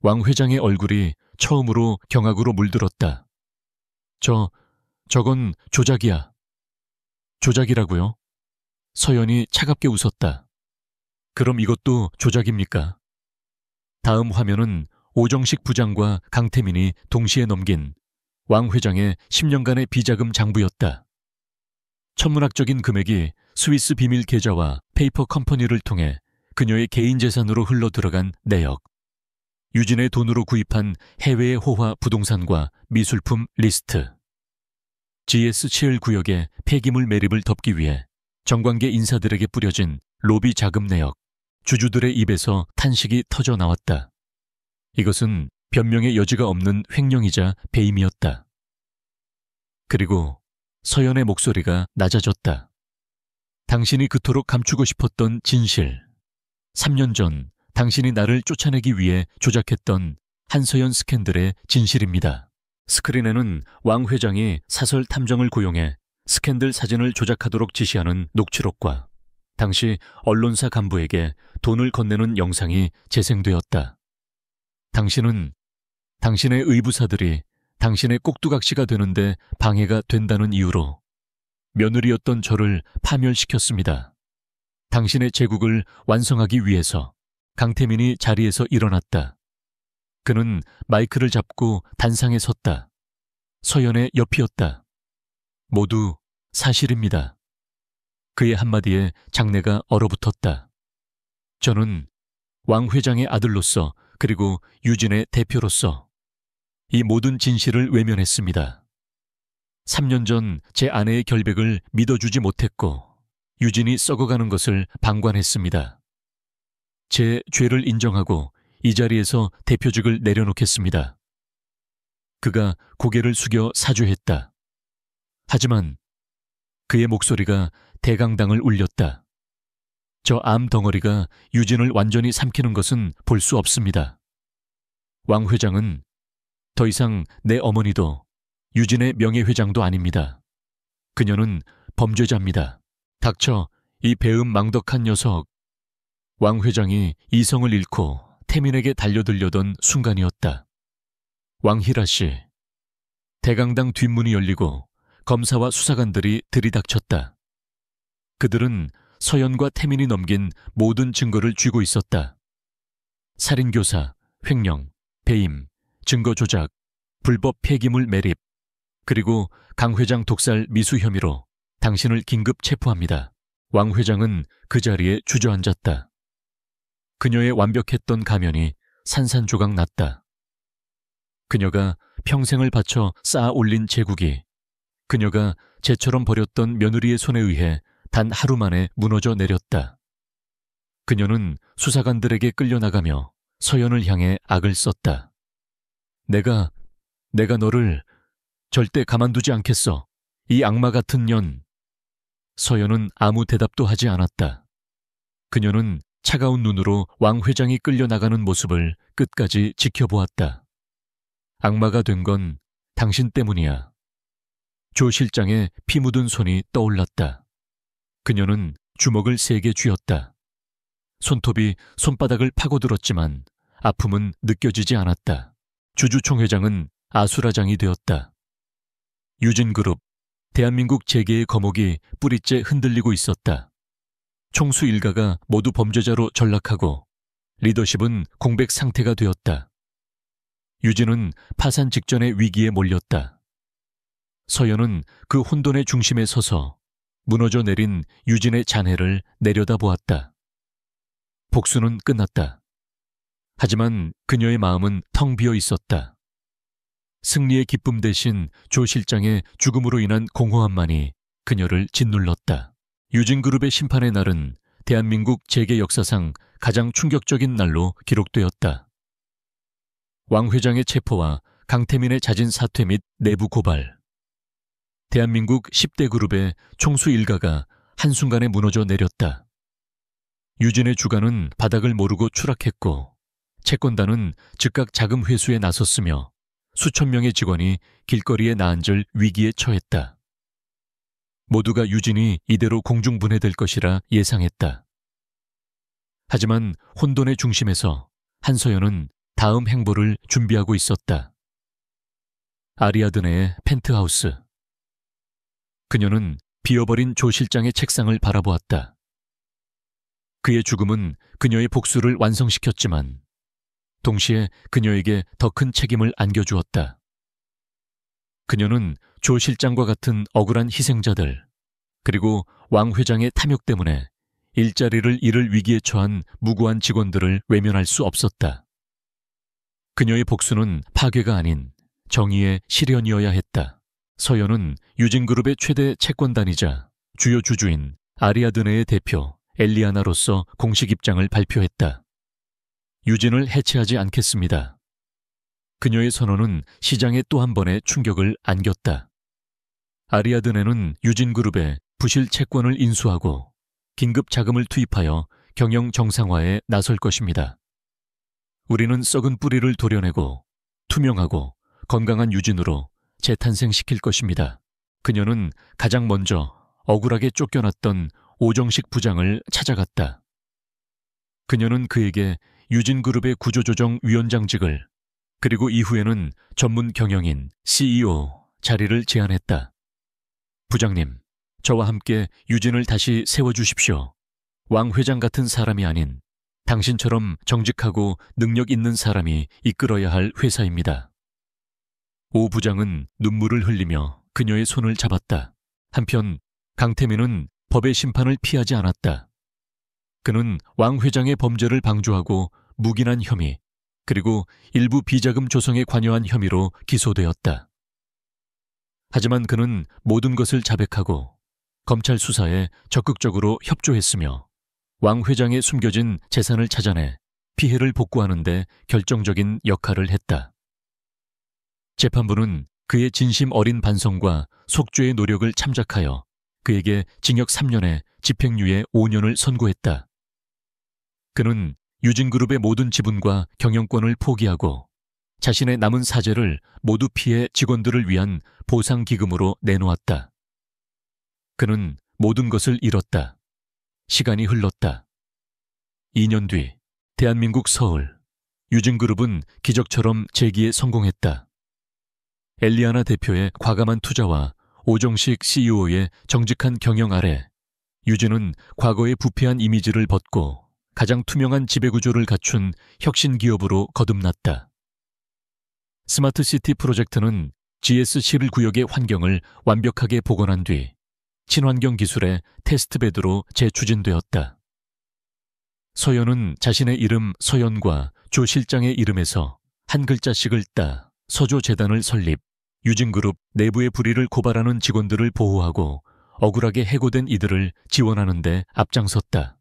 왕 회장의 얼굴이 처음으로 경악으로 물들었다. 저건 조작이야. 조작이라고요? 서연이 차갑게 웃었다. 그럼 이것도 조작입니까? 다음 화면은 오정식 부장과 강태민이 동시에 넘긴 왕 회장의 10년간의 비자금 장부였다. 천문학적인 금액이 스위스 비밀 계좌와 페이퍼 컴퍼니를 통해 그녀의 개인 재산으로 흘러 들어간 내역. 유진의 돈으로 구입한 해외의 호화 부동산과 미술품 리스트. GS7 구역의 폐기물 매립을 덮기 위해 정관계 인사들에게 뿌려진 로비 자금 내역. 주주들의 입에서 탄식이 터져 나왔다. 이것은 변명의 여지가 없는 횡령이자 배임이었다. 그리고 서연의 목소리가 낮아졌다. 당신이 그토록 감추고 싶었던 진실. 3년 전 당신이 나를 쫓아내기 위해 조작했던 한서연 스캔들의 진실입니다. 스크린에는 왕 회장이 사설 탐정을 고용해 스캔들 사진을 조작하도록 지시하는 녹취록과 당시 언론사 간부에게 돈을 건네는 영상이 재생되었다. 당신은 당신의 의부사들이 당신의 꼭두각시가 되는데 방해가 된다는 이유로 며느리였던 저를 파멸시켰습니다. 당신의 제국을 완성하기 위해서 강태민이 자리에서 일어났다. 그는 마이크를 잡고 단상에 섰다. 서연의 옆이었다. 모두 사실입니다. 그의 한마디에 장내가 얼어붙었다. 저는 왕 회장의 아들로서 그리고 유진의 대표로서 이 모든 진실을 외면했습니다. 3년 전 제 아내의 결백을 믿어주지 못했고 유진이 썩어가는 것을 방관했습니다. 제 죄를 인정하고 이 자리에서 대표직을 내려놓겠습니다. 그가 고개를 숙여 사죄했다. 하지만 그의 목소리가 대강당을 울렸다. 저 암 덩어리가 유진을 완전히 삼키는 것은 볼 수 없습니다. 왕 회장은 더 이상 내 어머니도 유진의 명예회장도 아닙니다. 그녀는 범죄자입니다. 닥쳐, 이 배은망덕한 녀석. 왕 회장이 이성을 잃고 태민에게 달려들려던 순간이었다. 왕희라 씨. 대강당 뒷문이 열리고 검사와 수사관들이 들이닥쳤다. 그들은 서연과 태민이 넘긴 모든 증거를 쥐고 있었다. 살인교사, 횡령, 배임, 증거 조작, 불법 폐기물 매립, 그리고 강 회장 독살 미수 혐의로 당신을 긴급 체포합니다. 왕 회장은 그 자리에 주저앉았다. 그녀의 완벽했던 가면이 산산조각 났다. 그녀가 평생을 바쳐 쌓아 올린 제국이 그녀가 재처럼 버렸던 며느리의 손에 의해 단 하루 만에 무너져 내렸다. 그녀는 수사관들에게 끌려나가며 서연을 향해 악을 썼다. 내가 너를 절대 가만두지 않겠어. 이 악마 같은 년. 서연은 아무 대답도 하지 않았다. 그녀는 차가운 눈으로 왕 회장이 끌려나가는 모습을 끝까지 지켜보았다. 악마가 된 건 당신 때문이야. 조 실장의 피 묻은 손이 떠올랐다. 그녀는 주먹을 세게 쥐었다. 손톱이 손바닥을 파고들었지만 아픔은 느껴지지 않았다. 주주총회장은 아수라장이 되었다. 유진그룹, 대한민국 재계의 거목이 뿌리째 흔들리고 있었다. 총수 일가가 모두 범죄자로 전락하고 리더십은 공백 상태가 되었다. 유진은 파산 직전의 위기에 몰렸다. 서연은 그 혼돈의 중심에 서서 무너져 내린 유진의 잔해를 내려다보았다. 복수는 끝났다. 하지만 그녀의 마음은 텅 비어 있었다. 승리의 기쁨 대신 조 실장의 죽음으로 인한 공허함만이 그녀를 짓눌렀다. 유진그룹의 심판의 날은 대한민국 재계 역사상 가장 충격적인 날로 기록되었다. 왕 회장의 체포와 강태민의 자진 사퇴 및 내부 고발. 대한민국 10대 그룹의 총수 일가가 한순간에 무너져 내렸다. 유진의 주가는 바닥을 모르고 추락했고 채권단은 즉각 자금 회수에 나섰으며 수천 명의 직원이 길거리에 나앉을 위기에 처했다. 모두가 유진이 이대로 공중분해될 것이라 예상했다. 하지만 혼돈의 중심에서 한서연은 다음 행보를 준비하고 있었다. 아리아드네의 펜트하우스. 그녀는 비어버린 조 실장의 책상을 바라보았다. 그의 죽음은 그녀의 복수를 완성시켰지만 동시에 그녀에게 더 큰 책임을 안겨주었다. 그녀는 조 실장과 같은 억울한 희생자들, 그리고 왕 회장의 탐욕 때문에 일자리를 잃을 위기에 처한 무고한 직원들을 외면할 수 없었다. 그녀의 복수는 파괴가 아닌 정의의 실현이어야 했다. 서연은 유진그룹의 최대 채권단이자 주요 주주인 아리아드네의 대표 엘리아나로서 공식 입장을 발표했다. 유진을 해체하지 않겠습니다. 그녀의 선언은 시장에 또 한 번의 충격을 안겼다. 아리아드네는 유진그룹의 부실 채권을 인수하고 긴급 자금을 투입하여 경영 정상화에 나설 것입니다. 우리는 썩은 뿌리를 도려내고 투명하고 건강한 유진으로 재탄생시킬 것입니다. 그녀는 가장 먼저 억울하게 쫓겨났던 오정식 부장을 찾아갔다. 그녀는 그에게 유진그룹의 구조조정위원장직을 그리고 이후에는 전문 경영인 CEO 자리를 제안했다. 부장님, 저와 함께 유진을 다시 세워주십시오. 왕 회장 같은 사람이 아닌 당신처럼 정직하고 능력 있는 사람이 이끌어야 할 회사입니다. 오 부장은 눈물을 흘리며 그녀의 손을 잡았다. 한편 강태민은 법의 심판을 피하지 않았다. 그는 왕 회장의 범죄를 방조하고 묵인한 혐의, 그리고 일부 비자금 조성에 관여한 혐의로 기소되었다. 하지만 그는 모든 것을 자백하고 검찰 수사에 적극적으로 협조했으며 왕 회장의 숨겨진 재산을 찾아내 피해를 복구하는 데 결정적인 역할을 했다. 재판부는 그의 진심 어린 반성과 속죄의 노력을 참작하여 그에게 징역 3년에 집행유예 5년을 선고했다. 그는 유진그룹의 모든 지분과 경영권을 포기하고 자신의 남은 사재를 모두 피해 직원들을 위한 보상기금으로 내놓았다. 그는 모든 것을 잃었다. 시간이 흘렀다. 2년 뒤 대한민국 서울, 유진그룹은 기적처럼 재기에 성공했다. 엘리아나 대표의 과감한 투자와 오정식 CEO의 정직한 경영 아래 유진은 과거의 부패한 이미지를 벗고 가장 투명한 지배구조를 갖춘 혁신 기업으로 거듭났다. 스마트시티 프로젝트는 GS11 구역의 환경을 완벽하게 복원한 뒤 친환경 기술의 테스트베드로 재추진되었다. 서현은 자신의 이름 서현과 조 실장의 이름에서 한 글자씩을 따 서조재단을 설립, 유진그룹 내부의 불의를 고발하는 직원들을 보호하고 억울하게 해고된 이들을 지원하는 데 앞장섰다.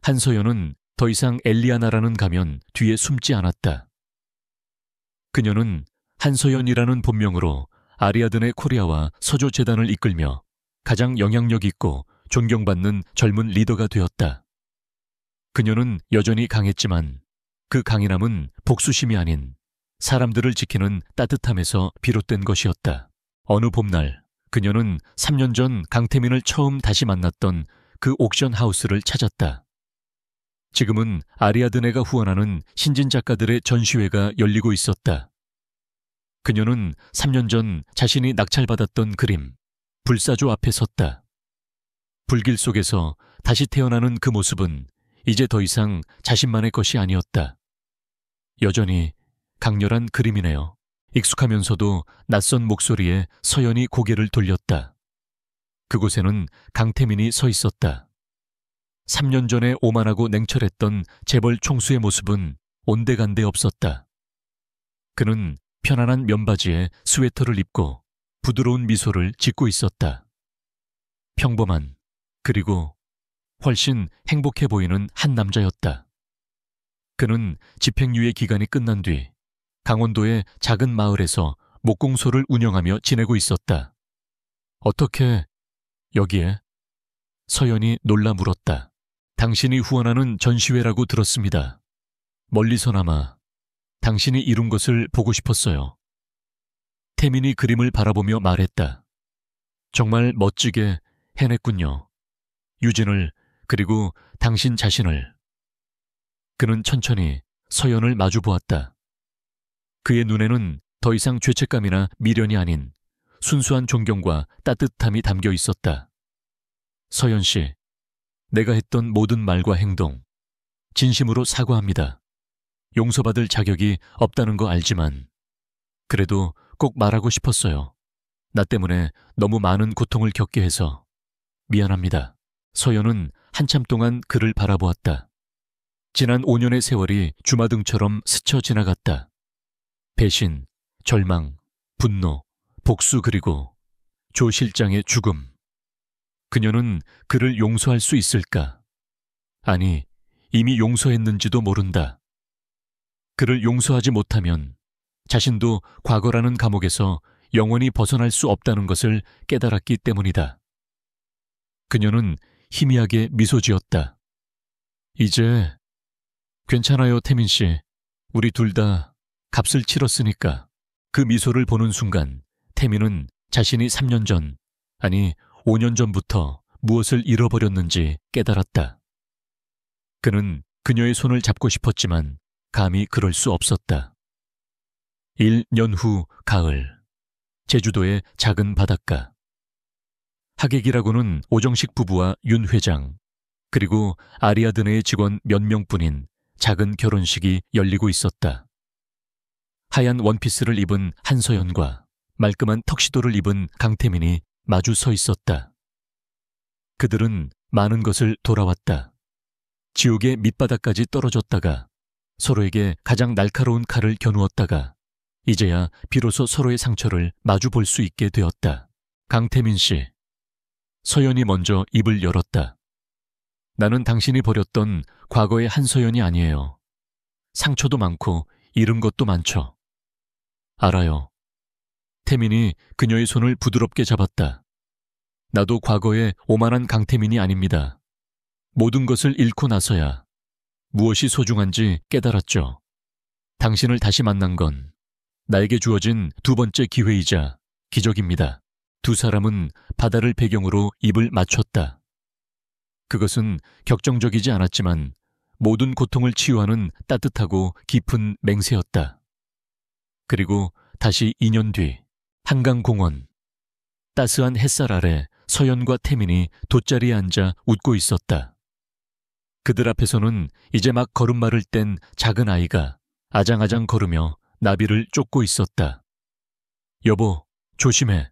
한서연은 더 이상 엘리아나라는 가면 뒤에 숨지 않았다. 그녀는 한서연이라는 본명으로 아리아드네 코리아와 서조재단을 이끌며 가장 영향력 있고 존경받는 젊은 리더가 되었다. 그녀는 여전히 강했지만 그 강인함은 복수심이 아닌 사람들을 지키는 따뜻함에서 비롯된 것이었다. 어느 봄날 그녀는 3년 전 강태민을 처음 다시 만났던 그 옥션 하우스를 찾았다. 지금은 아리아드네가 후원하는 신진 작가들의 전시회가 열리고 있었다. 그녀는 3년 전 자신이 낙찰받았던 그림, 불사조 앞에 섰다. 불길 속에서 다시 태어나는 그 모습은 이제 더 이상 자신만의 것이 아니었다. 여전히 강렬한 그림이네요. 익숙하면서도 낯선 목소리에 서연이 고개를 돌렸다. 그곳에는 강태민이 서 있었다. 3년 전에 오만하고 냉철했던 재벌 총수의 모습은 온데간데 없었다. 그는 편안한 면바지에 스웨터를 입고 부드러운 미소를 짓고 있었다. 평범한, 그리고 훨씬 행복해 보이는 한 남자였다. 그는 집행유예 기간이 끝난 뒤 강원도의 작은 마을에서 목공소를 운영하며 지내고 있었다. 어떻게 여기에? 서연이 놀라 물었다. 당신이 후원하는 전시회라고 들었습니다. 멀리서나마 당신이 이룬 것을 보고 싶었어요. 태민이 그림을 바라보며 말했다. 정말 멋지게 해냈군요. 유진을, 그리고 당신 자신을. 그는 천천히 서연을 마주 보았다. 그의 눈에는 더 이상 죄책감이나 미련이 아닌 순수한 존경과 따뜻함이 담겨 있었다. 서연 씨, 내가 했던 모든 말과 행동, 진심으로 사과합니다. 용서받을 자격이 없다는 거 알지만 그래도 꼭 말하고 싶었어요. 나 때문에 너무 많은 고통을 겪게 해서 미안합니다. 서연은 한참 동안 그를 바라보았다. 지난 5년의 세월이 주마등처럼 스쳐 지나갔다. 배신, 절망, 분노, 복수 그리고 조 실장의 죽음. 그녀는 그를 용서할 수 있을까? 아니, 이미 용서했는지도 모른다. 그를 용서하지 못하면 자신도 과거라는 감옥에서 영원히 벗어날 수 없다는 것을 깨달았기 때문이다. 그녀는 희미하게 미소 지었다. 이제 괜찮아요, 태민 씨. 우리 둘 다 값을 치렀으니까. 그 미소를 보는 순간 태민은 자신이 3년 전, 아니 5년 전부터 무엇을 잃어버렸는지 깨달았다. 그는 그녀의 손을 잡고 싶었지만 감히 그럴 수 없었다. 1년 후 가을, 제주도의 작은 바닷가. 하객이라고는 오정식 부부와 윤 회장, 그리고 아리아드네의 직원 몇 명뿐인 작은 결혼식이 열리고 있었다. 하얀 원피스를 입은 한서연과 말끔한 턱시도를 입은 강태민이 마주 서 있었다. 그들은 많은 것을 돌아왔다. 지옥의 밑바닥까지 떨어졌다가 서로에게 가장 날카로운 칼을 겨누었다가 이제야 비로소 서로의 상처를 마주 볼 수 있게 되었다. 강태민 씨. 서연이 먼저 입을 열었다. 나는 당신이 버렸던 과거의 한서연이 아니에요. 상처도 많고 잃은 것도 많죠. 알아요. 태민이 그녀의 손을 부드럽게 잡았다. 나도 과거의 오만한 강태민이 아닙니다. 모든 것을 잃고 나서야 무엇이 소중한지 깨달았죠. 당신을 다시 만난 건 나에게 주어진 두 번째 기회이자 기적입니다. 두 사람은 바다를 배경으로 입을 맞췄다. 그것은 격정적이지 않았지만 모든 고통을 치유하는 따뜻하고 깊은 맹세였다. 그리고 다시 2년 뒤 한강공원. 따스한 햇살 아래 서연과 태민이 돗자리에 앉아 웃고 있었다. 그들 앞에서는 이제 막 걸음마를 뗀 작은 아이가 아장아장 걸으며 나비를 쫓고 있었다. 여보, 조심해.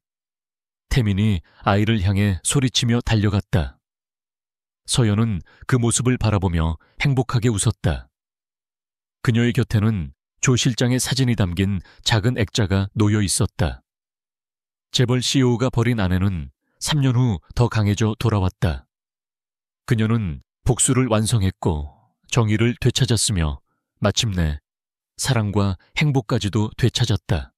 태민이 아이를 향해 소리치며 달려갔다. 서연은 그 모습을 바라보며 행복하게 웃었다. 그녀의 곁에는 조 실장의 사진이 담긴 작은 액자가 놓여 있었다. 재벌 CEO가 버린 아내는 3년 후 더 강해져 돌아왔다. 그녀는 복수를 완성했고 정의를 되찾았으며 마침내 사랑과 행복까지도 되찾았다.